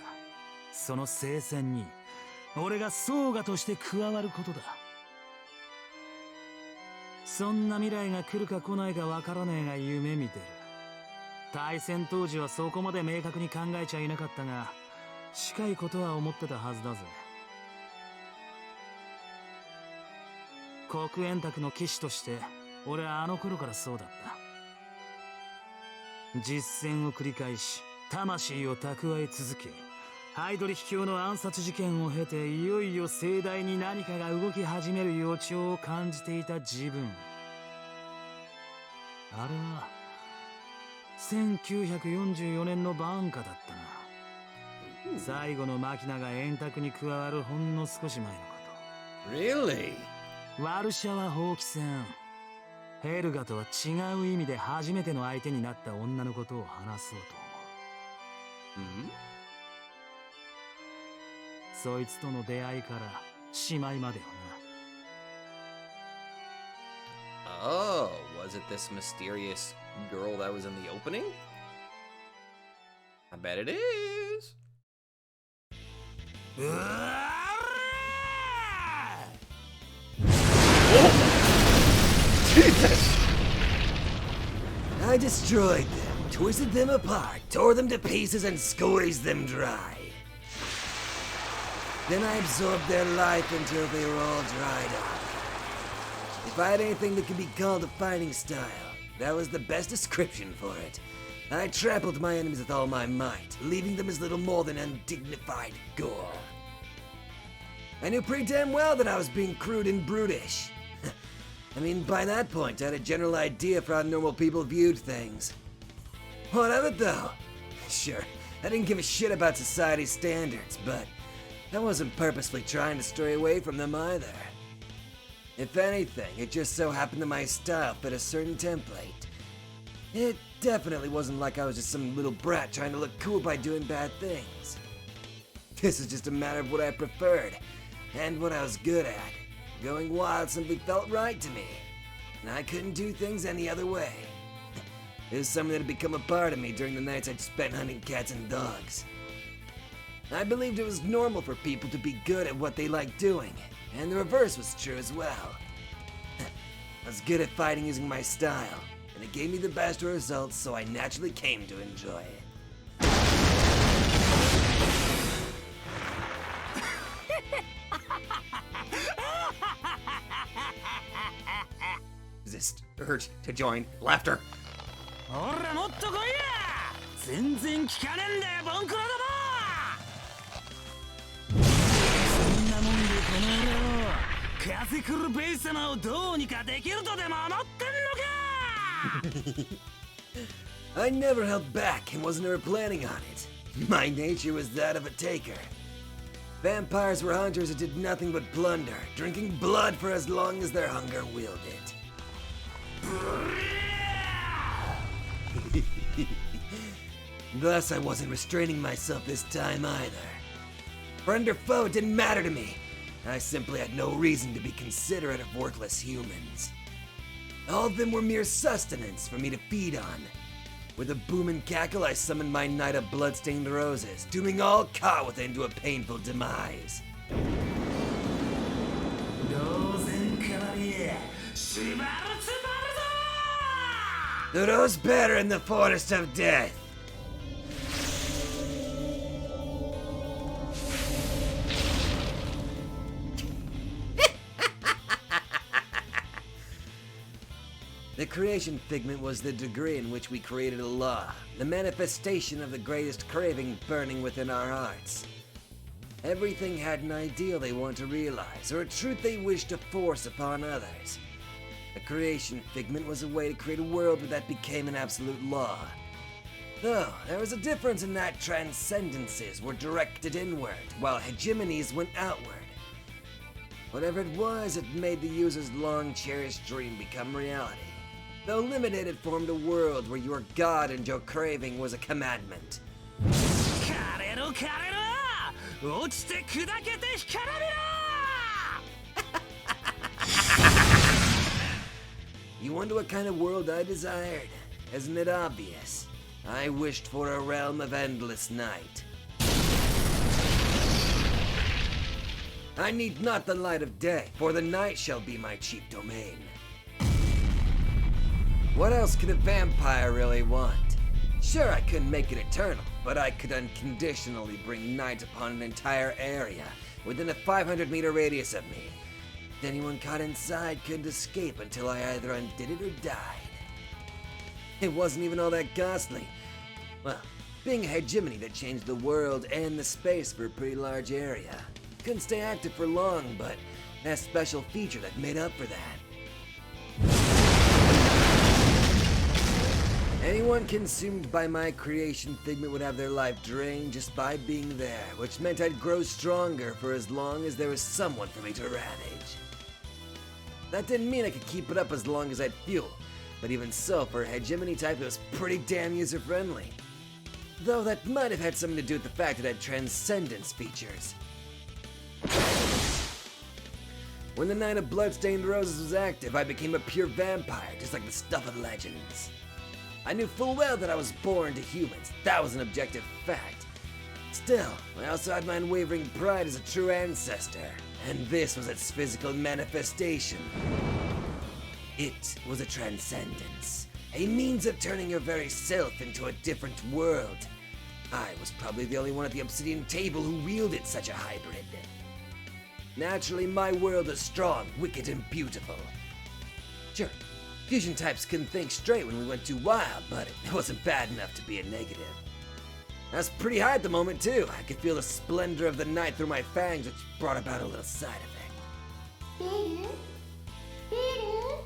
その聖戦に俺がソーガとして加わることだ。そんな未来が来るか来ないかわからねえが夢見てる。対戦当時はそこまで明確に考えちゃいなかったが、近いことは思ってたはずだぜ。黒煙卓の騎士として俺はあの頃からそうだった。実戦を繰り返し魂を蓄え続け、ハイドリ秘境の暗殺事件を経ていよいよ盛大に何かが動き始める予兆を感じていた自分。あれは1944年のバーンカだったな。最後のマキナが円卓に加わるほんの少し前のこと。 Really? ワルシャワ放棄戦。ヘルガとは違う意味で初めての相手になった女のことを話そうと思う。そいつとの出会いからしまいまでよな。Oh, Was it this mysterious girl that was in the opening? I bet it is. Jesus! I destroyed them, twisted them apart, tore them to pieces, and squeezed them dry. Then I absorbed their life until they were all dried up. If I had anything that could be called a fighting style, that was the best description for it. I trampled my enemies with all my might, leaving them as little more than undignified gore. I knew pretty damn well that I was being crude and brutish. I mean, by that point, I had a general idea for how normal people viewed things. What of it, though? Sure, I didn't give a shit about society's standards, but I wasn't purposely trying to stray away from them either. If anything, it just so happened that my style fit a certain template. It definitely wasn't like I was just some little brat trying to look cool by doing bad things. This is just a matter of what I preferred, and what I was good at. Going wild simply felt right to me, and I couldn't do things any other way. It was something that had become a part of me during the nights I'd spent hunting cats and dogs. I believed it was normal for people to be good at what they liked doing, and the reverse was true as well. I was good at fighting using my style, and it gave me the best results, so I naturally came to enjoy it. Resist urge to join laughter. ほらもっと来いや全然聞かねえんだよボンクラどもそんなもんでこの俺をカゼクルベイ様をどうにかできるとでも思ってんのか I never held back and wasn't ever planning on it. My nature was that of a taker. Vampires were hunters who did nothing but plunder, drinking blood for as long as their hunger willed it. Thus, I wasn't restraining myself this time either. Friend or foe, it didn't matter to me. I simply had no reason to be considerate of worthless humans. All of them were mere sustenance for me to feed on. With a boom and cackle, I summoned my night of blood-stained roses, dooming all caught within to a painful demise. To those better in the forest of death. The creation figment was the degree in which we created a law, the manifestation of the greatest craving burning within our hearts. Everything had an ideal they want to realize, or a truth they wish to force upon others. A creation figment was a way to create a world where that became an absolute law. Though, there was a difference in that transcendences were directed inward, while hegemonies went outward. Whatever it was, it made the user's long-cherished dream become reality. Though limited, it formed a world where your god and your craving was a commandment. You wonder what kind of world I desired? Isn't it obvious? I wished for a realm of endless night. I need not the light of day, for the night shall be my chief domain. What else could a vampire really want? Sure, I couldn't make it eternal, but I could unconditionally bring night upon an entire area within a 500-meter radius of me. If anyone caught inside couldn't escape until I either undid it or died. It wasn't even all that costly. Well, being a hegemony that changed the world and the space for a pretty large area. Couldn't stay active for long, but that special feature that made up for that. Anyone consumed by my creation figment would have their life drained just by being there, which meant I'd grow stronger for as long as there was someone for me to ravage. That didn't mean I could keep it up as long as I'd fuel, but even so, for a hegemony type, it was pretty damn user-friendly. Though that might have had something to do with the fact it had transcendence features. When the Night of Bloodstained Roses was active, I became a pure vampire, just like the stuff of legends. I knew full well that I was born to humans. That was an objective fact. Still, I also had my unwavering pride as a true ancestor, and this was its physical manifestation. It was a transcendence, a means of turning your very self into a different world. I was probably the only one at the obsidian table who wielded such a hybrid. Naturally, my world is strong, wicked, and beautiful. Sure, fusion types couldn't think straight when we went too wild, but it wasn't bad enough to be a negative. I was pretty high at the moment, too. I could feel the splendor of the night through my fangs, which brought about a little side effect. Bill? Bill?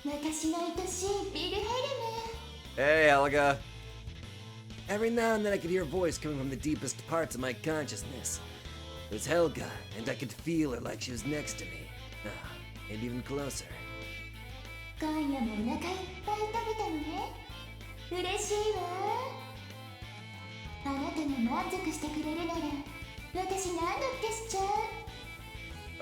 私の愛しいビルヘルム Hey, Helga. Every now and then I could hear a voice coming from the deepest parts of my consciousness. It was Helga, and I could feel her like she was next to me. Maybe even closer. 今夜もお腹いっぱい食べたのね嬉しいわあなたが満足してくれるなら私何だってしちゃ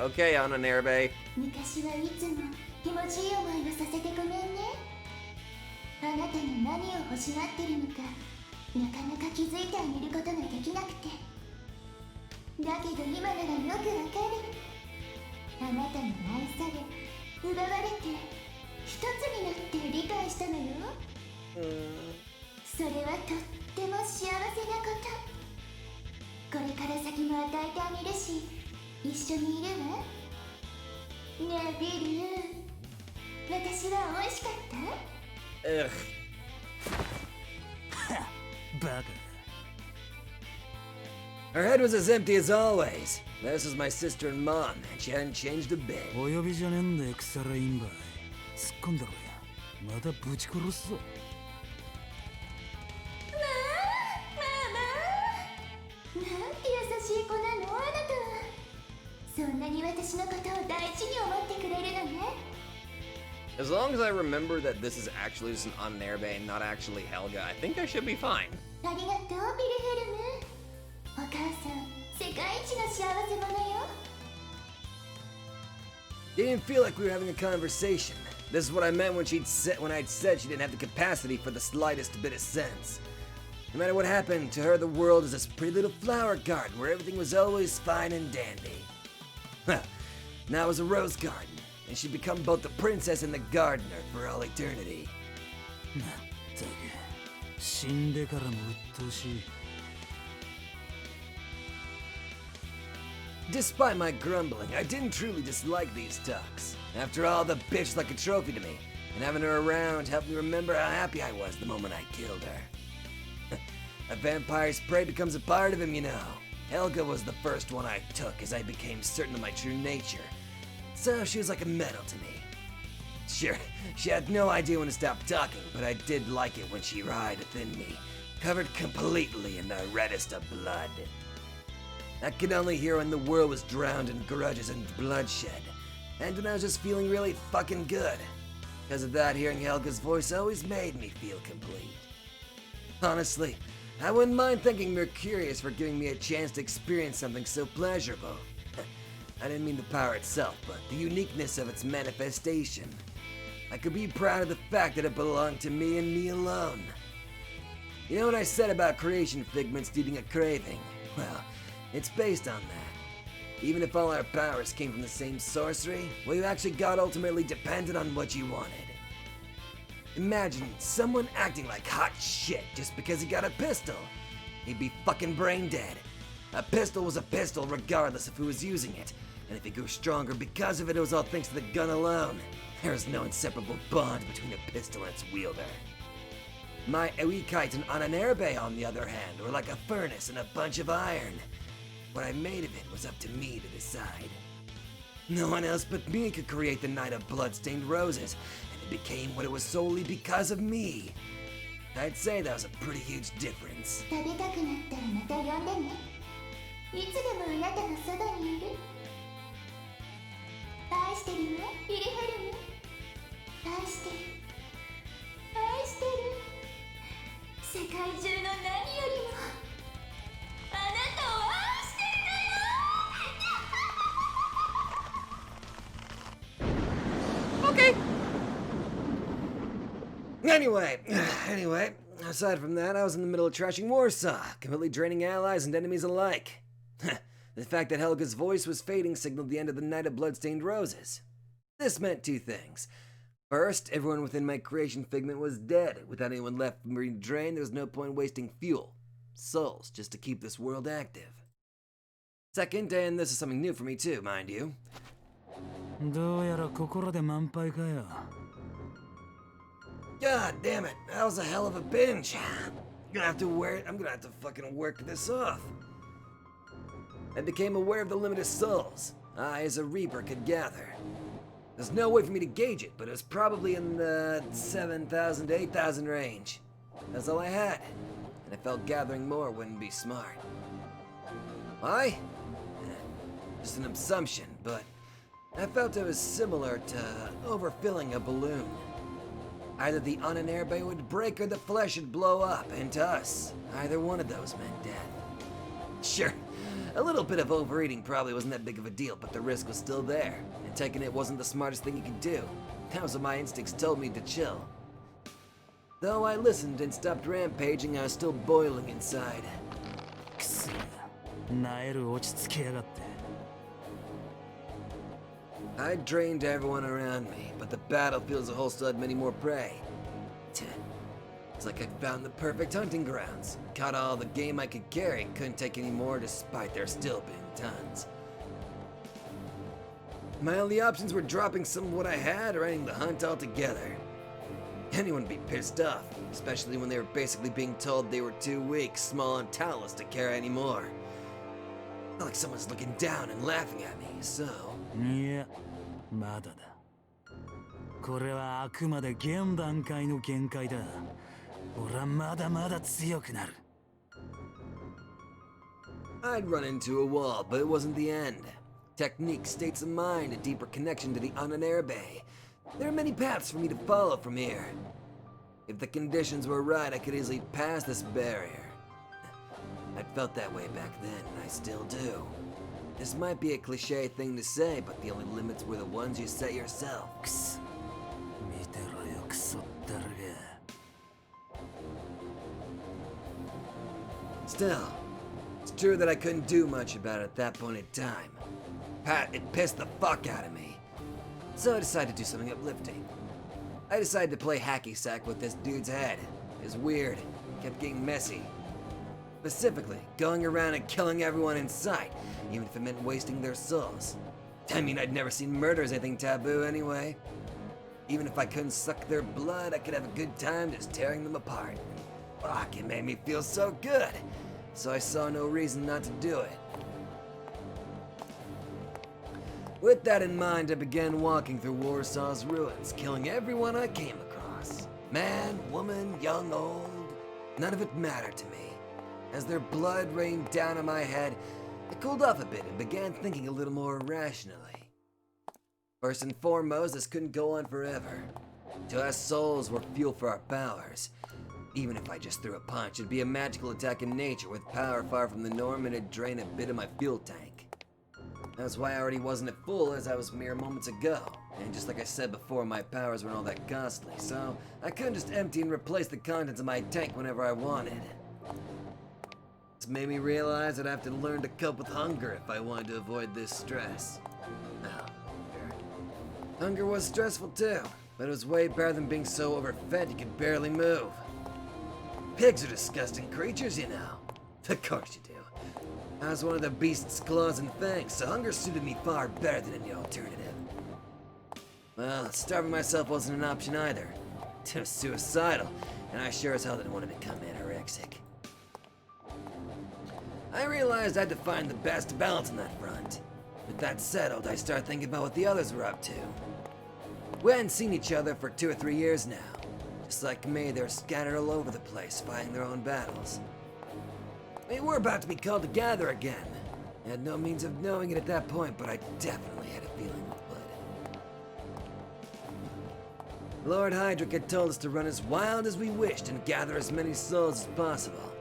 う Okay, Anna Nerbe. 昔はいつも気持ちいい思いをさせてごめんねあなたが何を欲しがってるのかなかなか気づいてあげることができなくてだけど今ならよくわかるあなたに愛され奪われて一つになって理解したのよそれはとっても幸せなことこれから先も与えてあげるし一緒にいるわねえビル私は美味しかった Ugh. バカ。 Her head was as empty as always. This was my sister and mom, and she hadn't changed a bit. お呼びじゃねえんだよ、腐らインバイ。突っ込んだろや。またぶち殺すぞ。なんて優しい子なのあなたはそんなに私のことを大事に思ってくれるのね As long as I remember that this is actually just an Anna Nerbe and not actually Helga, I think I should be fine. ありがとうビルヘルムお母さん世界一の幸せ者よ It didn't feel like we were having a conversation. This is what I meant when I'd said she didn't have the capacity for the slightest bit of sense. No matter what happened, to her the world was this pretty little flower garden where everything was always fine and dandy. Now it was a rose garden, and she'd become both the princess and the gardener for all eternity. まったく、死んでからも鬱陶しい。Despite my grumbling, I didn't truly dislike these ducks. After all, the bitch like a trophy to me, and having her around helped me remember how happy I was the moment I killed her. A vampire's prey becomes a part of him, you know. Helga was the first one I took as I became certain of my true nature. So she was like a medal to me. Sure, she had no idea when to stop talking, but I did like it when she writhed within me, covered completely in the reddest of blood. I could only hear when the world was drowned in grudges and bloodshed, and when I was just feeling really fucking good. Because of that, hearing Helga's voice always made me feel complete. Honestly, I wouldn't mind thanking Mercurius for giving me a chance to experience something so pleasurable. I didn't mean the power itself, but the uniqueness of its manifestation. I could be proud of the fact that it belonged to me and me alone. You know what I said about creation figments needing a craving? Well, it's based on that. Even if all our powers came from the same sorcery, well, you actually got ultimately depended on what you wanted. Imagine someone acting like hot shit just because he got a pistol. He'd be fucking brain dead. A pistol was a pistol regardless of who was using it, and if he grew stronger because of it, it was all thanks to the gun alone. There is no inseparable bond between a pistol and its wielder. My Eikite and Anna Nerbe, on the other hand, were like a furnace and a bunch of iron. What I made of it was up to me to decide. No one else but me could create the Night of Bloodstained Roses, and it became what it was solely because of me. I'd say that was a pretty huge difference. 食べたくなったらまた呼んでねいつでもあなたのそばにいる愛してるわビルヘルム愛してる愛してる世界中の何よりもあなたを愛してるのよ Anyway, aside from that, I was in the middle of trashing Warsaw, completely draining allies and enemies alike. The fact that Helga's voice was fading signaled the end of the Night of Bloodstained Roses. This meant two things. First, everyone within my creation figment was dead. Without anyone left for me to drain, there was no point wasting fuel. Souls, just to keep this world active. Second, and this is something new for me too, mind you. どうやら心で満杯かよ。 God damn it, that was a hell of a binge. I'm gonna have to fucking work this off. I became aware of the limit of souls I, as a Reaper, could gather. There's no way for me to gauge it, but it was probably in the 7,000 to 8,000 range. That's all I had, and I felt gathering more wouldn't be smart. Why? Just an assumption, but I felt it was similar to overfilling a balloon. Either the Irae would break or the flesh would blow up, and to us, either one of those meant death. Sure, a little bit of overeating probably wasn't that big of a deal, but the risk was still there, and taking it wasn't the smartest thing you could do. That was what my instincts told me to chill. Though I listened and stopped rampaging, I was still boiling inside. くそ、なえる落ち着きやがって。 I drained everyone around me, but the battlefield as a whole still had many more prey. It's like I'd found the perfect hunting grounds. Caught all the game I could carry, couldn't take any more despite there still being tons. My only options were dropping some of what I had or ending the hunt altogether. Anyone would be pissed off, especially when they were basically being told they were too weak, small, and talentless to carry anymore. Felt like someone's looking down and laughing at me, so... いや、まだだ。これはあくまで現段階の限界だ。俺はまだまだ強くなる。I'd run into a wall, but it wasn't the end. Technique, states of mind, a deeper connection to the Irae. There are many paths for me to follow from here. If the conditions were right, I could easily pass this barrier. I'd felt that way back then, and I still do. This might be a cliche thing to say, but the only limits were the ones you set yourself. くそ、見てろよ、クソったるが。 Still, it's true that I couldn't do much about it at that point in time. It pissed the fuck out of me. So I decided to do something uplifting. I decided to play hacky sack with this dude's head. It was weird, kept getting messy. Specifically, going around and killing everyone in sight, even if it meant wasting their souls. I mean, I'd never seen murder as anything taboo anyway. Even if I couldn't suck their blood, I could have a good time just tearing them apart. Fuck, it made me feel so good. So I saw no reason not to do it. With that in mind, I began walking through Warsaw's ruins, killing everyone I came across. Man, woman, young, old, none of it mattered to me. As their blood rained down on my head, I cooled off a bit and began thinking a little more rationally. First and foremost, this couldn't go on forever. To us, souls were fuel for our powers. Even if I just threw a punch, it'd be a magical attack in nature with power far from the norm and it'd drain a bit of my fuel tank. That's why I already wasn't at full as I was mere moments ago. And just like I said before, my powers weren't all that costly, so I couldn't just empty and replace the contents of my tank whenever I wanted. This made me realize I'd have to learn to cope with hunger if I wanted to avoid this stress. Hunger was stressful too, but it was way better than being so overfed you could barely move. Pigs are disgusting creatures, you know. Of course you do. I was one of the beast's claws and fangs, so hunger suited me far better than any alternative. Well, starving myself wasn't an option either. It was suicidal, and I sure as hell didn't want to become anorexic. I realized I had to find the best balance on that front. With that settled, I started thinking about what the others were up to. We hadn't seen each other for 2 or 3 years now. Just like me, they're scattered all over the place, fighting their own battles. They were about to be called to gather again. I had no means of knowing it at that point, but I definitely had a feeling it would. Lord Hydric had told us to run as wild as we wished and gather as many souls as possible.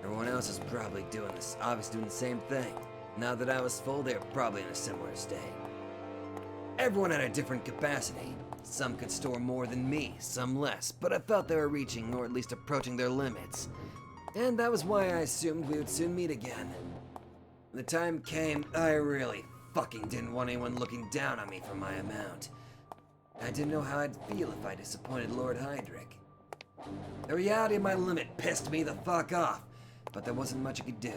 Everyone else is probably doing this, obviously doing the same thing. Now that I was full, they were probably in a similar state. Everyone had a different capacity. Some could store more than me, some less, but I felt they were reaching, or at least approaching their limits. And that was why I assumed we would soon meet again. When the time came, I really fucking didn't want anyone looking down on me for my amount. I didn't know how I'd feel if I disappointed Lord Heydrich. The reality of my limit pissed me the fuck off, but there wasn't much I could do.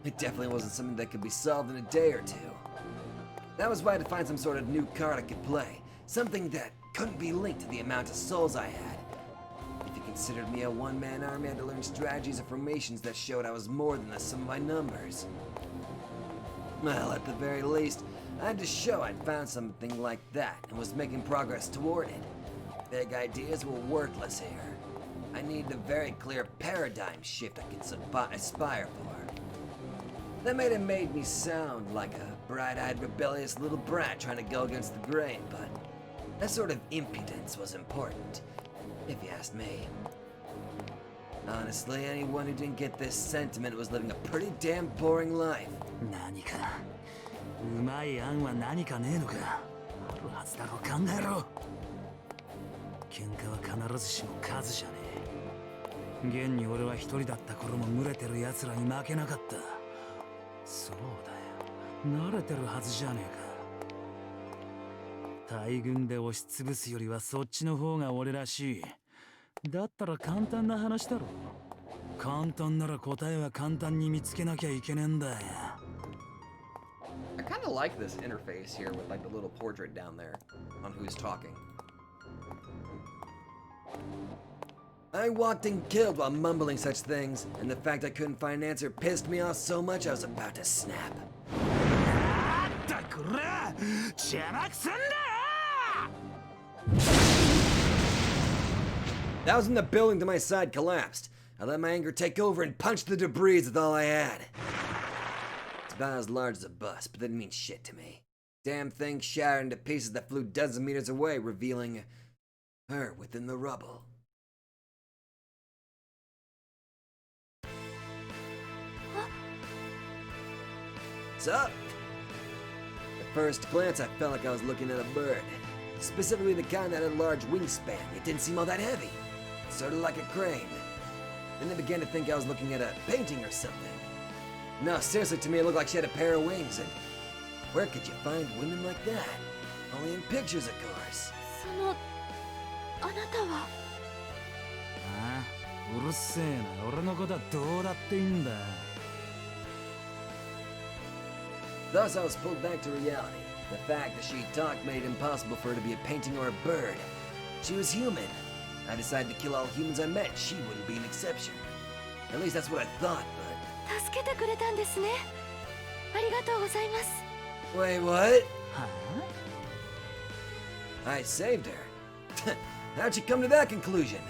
It definitely wasn't something that could be solved in a day or two. That was why I had to find some sort of new card I could play, something that couldn't be linked to the amount of souls I had. If you considered me a one-man army, I had to learn strategies and formations that showed I was more than the sum of my numbers. Well, at the very least, I had to show I'd found something like that and was making progress toward it. Big ideas were worthless here. I needed a very clear paradigm shift I could aspire for. That made me sound like a bright-eyed, rebellious little brat trying to go against the grain, but that sort of impudence was important, if you asked me. Honestly, anyone who didn't get this sentiment was living a pretty damn boring life. 何かうまい案は何かねえのかあるはずだろ考えろ喧嘩は必ずしも数じゃねえ現に俺は一人だった頃も群れてる奴らに負けなかったそうだよ慣れてるはずじゃねえか大軍で押しつぶすよりはそっちの方が俺らしいだったら簡単な話だろ簡単なら答えは簡単に見つけなきゃいけねえんだよ I kind of like this interface here with like the little portrait down there on who's talking. I walked and killed while mumbling such things, and the fact I couldn't find an answer pissed me off so much I was about to snap. That was when the building to my side collapsed. I let my anger take over and punched the debris with all I had. It's about as large as a bus, but that didn't mean shit to me. Damn thing shattered into pieces that flew dozens of meters away, revealing her within the rubble. What's up? At first glance, I felt like I was looking at a bird. Specifically the kind that had a large wingspan. It didn't seem all that heavy. Sort of like a crane. Then I began to think I was looking at a painting or something. No, seriously, to me it looked like she had a pair of wings, and where could you find women like that? Only in pictures, of course. あなたはああうるせえな俺のことはどうだっていいんだ Thus, I was pulled back to reality. The fact that she talked made it impossible for her to be a painting or a bird. She was human. I decided to kill all humans I met. She wouldn't be an exception. At least that's what I thought, but... 助けてくれたんですねありがとうございます Wait, what? は I saved her. How'd you come to that conclusion?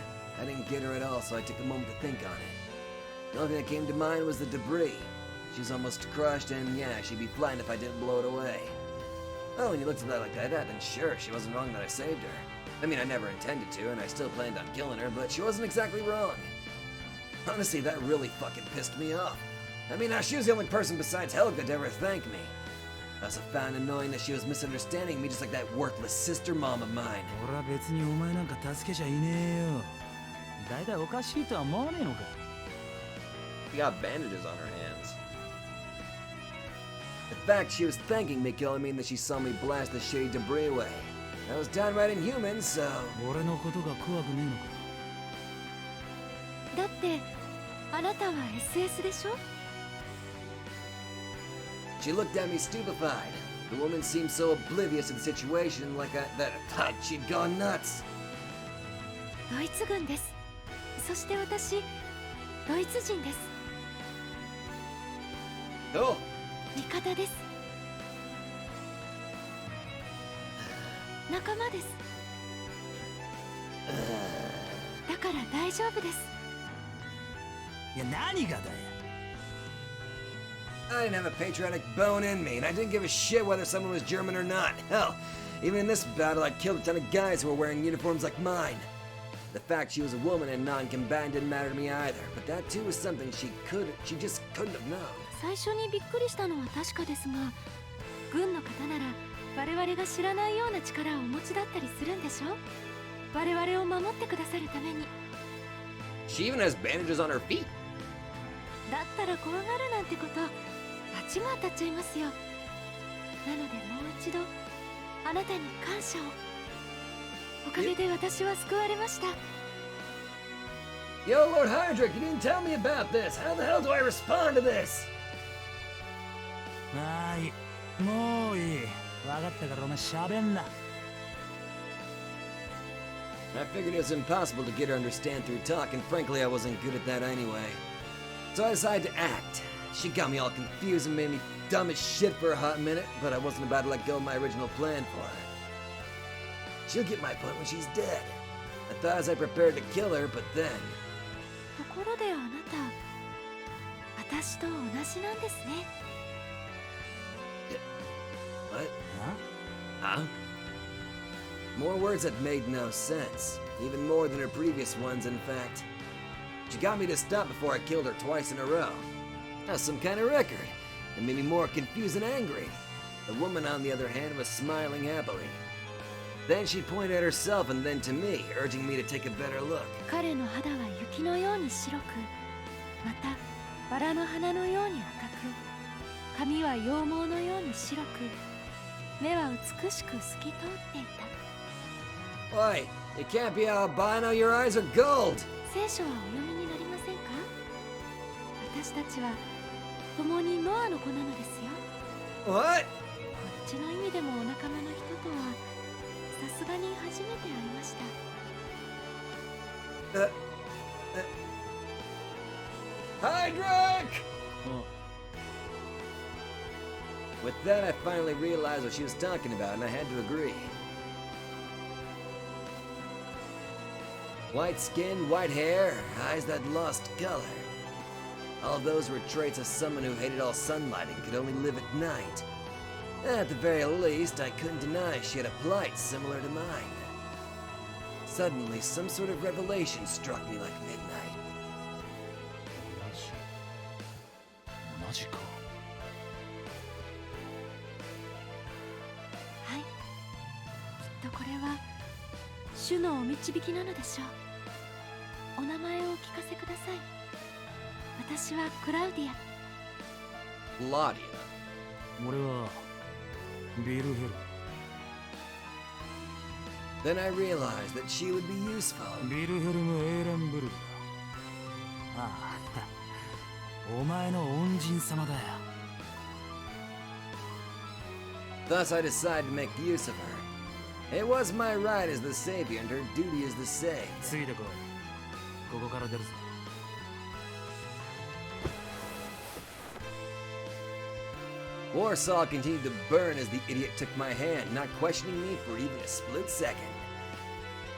I didn't get her at all, so I took a moment to think on it. The only thing that came to mind was the debris. She was almost crushed, and yeah, she'd be flying if I didn't blow it away. Oh, when you looked at that like that, then sure, she wasn't wrong that I saved her. I mean, I never intended to, and I still planned on killing her, but she wasn't exactly wrong. Honestly, that really fucking pissed me off. I mean, she was the only person besides Helga to ever thank me. I also found annoying that she was misunderstanding me just like that worthless sister mom of mine. 俺は別にお前なんか助けちゃいねえよだいたいおかしいとは思わねえのか She got bandages on her hands. The fact she was thanking me could only mean that she saw me blast the shitty debris away. That was downright inhuman, so... 俺のことが怖くねえのかだってあなたは SS でしょ She looked at me stupefied. The woman seemed so oblivious to the situation, like that I thought she'd gone nuts. ドイツ軍ですそして私ドイツ人です Oh, 味方です仲間ですだから大丈夫ですいや何がだよ I didn't have a patriotic bone in me, and I didn't give a shit whether someone was German or not. Hell, even in this battle, I killed a ton of guys who were wearing uniforms like mine. The fact she was a woman and non-combatant didn't matter to me either, but that too was something she just couldn't have known. 最初にびっくりしたのは確かですが軍の方なら我々が知らないような力をお持ちだったりするんでしょ。我々を守ってくださるために。 She even has bandages on her feet. だったら怖がるなんてこと、罰が当たっちゃいますよ。なのでもう一度あなたに感謝を。おかげで私は救われました。 Yo, Lord Hydric, you didn't tell me about this. How the hell do I respond to this? はい、もういい。分かったからお前喋んな。I figured it was impossible to get her to understand through talk, and frankly, I wasn't good at that anyway. So I decided to act. She got me all confused and made me dumb as shit for a hot minute, but I wasn't about to let go of my original plan for her. She'll get my point when she's dead. I thought as I prepared to kill her, but then... ところであなた、私と同じなんですね。 What? あ Huh? More words that made no sense. Even more than her previous ones, in fact. She got me to stop before I killed her twice in a row. That's some kind of record. It made me more confused and angry. The woman, on the other hand, was smiling happily. Then she pointed at herself and then to me, urging me to take a better look. 彼の肌は雪のように白く、またバラの花のように赤く、髪は羊毛のように白く、目は美しく透き通っていた。 Oi, you can't be albino, your eyes are gold! 聖書はお読みになりませんか。私たちは共にノアの子なのですよ。 What? こっちの意味でもお仲間の人とはさすがに初めて会いました。 Hydric! With that, I finally realized what she was talking about, and I had to agree. White skin, white hair, eyes that lost color. All those were traits of someone who hated all sunlight and could only live at night. At the very least, I couldn't deny she had a plight similar to mine. Suddenly, some sort of revelation struck me like midnight. 同じか。はい。きっとこれは主のお導きなのでしょう。お名前をお聞かせください。私はクラウディア。 Claudia. 俺はビルヘル。 Then I realized that she would be useful. ビルヘルム・エーレンブルー。ああ、お前の恩人様だよ。 Thus, I decided to make use of her. It was my right as the savior, and her duty is the same. ついてこい。ここから出るぞ。 Warsaw continued to burn as the idiot took my hand, not questioning me for even a split second.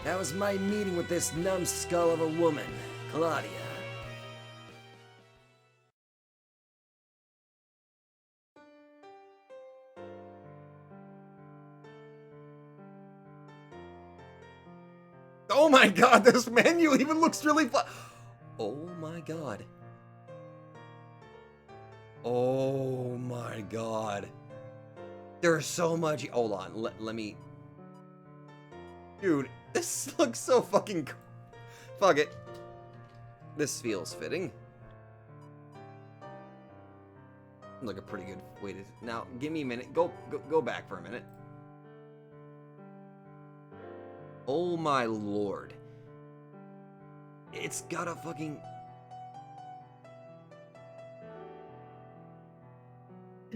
That was my meeting with this numbskull of a woman, Claudia. Oh my god, this menu even looks really fun. Oh my god. Oh my god. There's so much. Hold on. Let me. Dude, this looks so fucking cool. Fuck it. This feels fitting. Like a pretty good way to. Now, give me a minute. Go back for a minute. Oh my lord. It's got a fucking.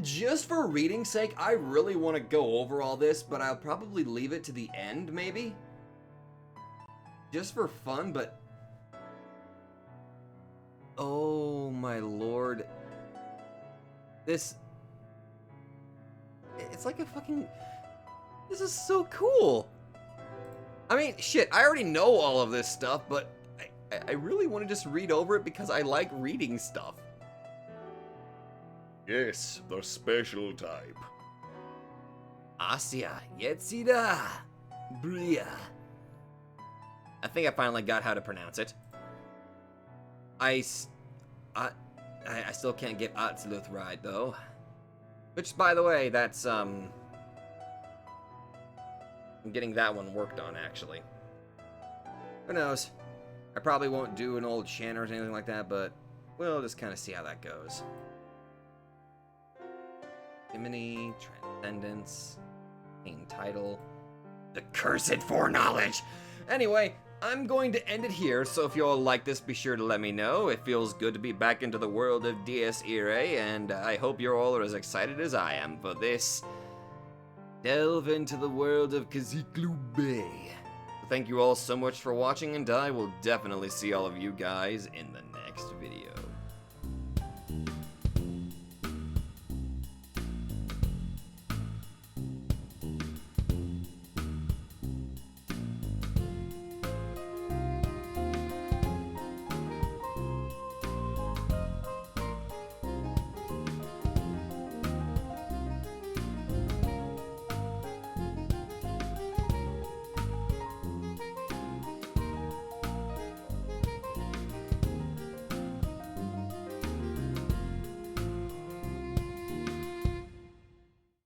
Just for reading's sake, I really want to go over all this, but I'll probably leave it to the end, maybe? Just for fun, but... Oh my lord. This... It's like a fucking... This is so cool! I mean, shit, I already know all of this stuff, but I really want to just read over it because I like reading stuff. Yes, the special type. Asya, Yetzida, Bria. I think I finally got how to pronounce it. I still can't get Absolute right, though. Which, by the way, that's, getting that one worked on, actually. Who knows? I probably won't do an old Shannon or anything like that, but we'll just kind of see how that goes. Imini, Transcendence, main title, The Cursed Foreknowledge. Anyway, I'm going to end it here, so if you all like this, be sure to let me know. It feels good to be back into the world of Dies Irae, and I hope you all are as excited as I am for this delve into the world of Kaziklu Bey. Thank you all so much for watching, and I will definitely see all of you guys in the next video.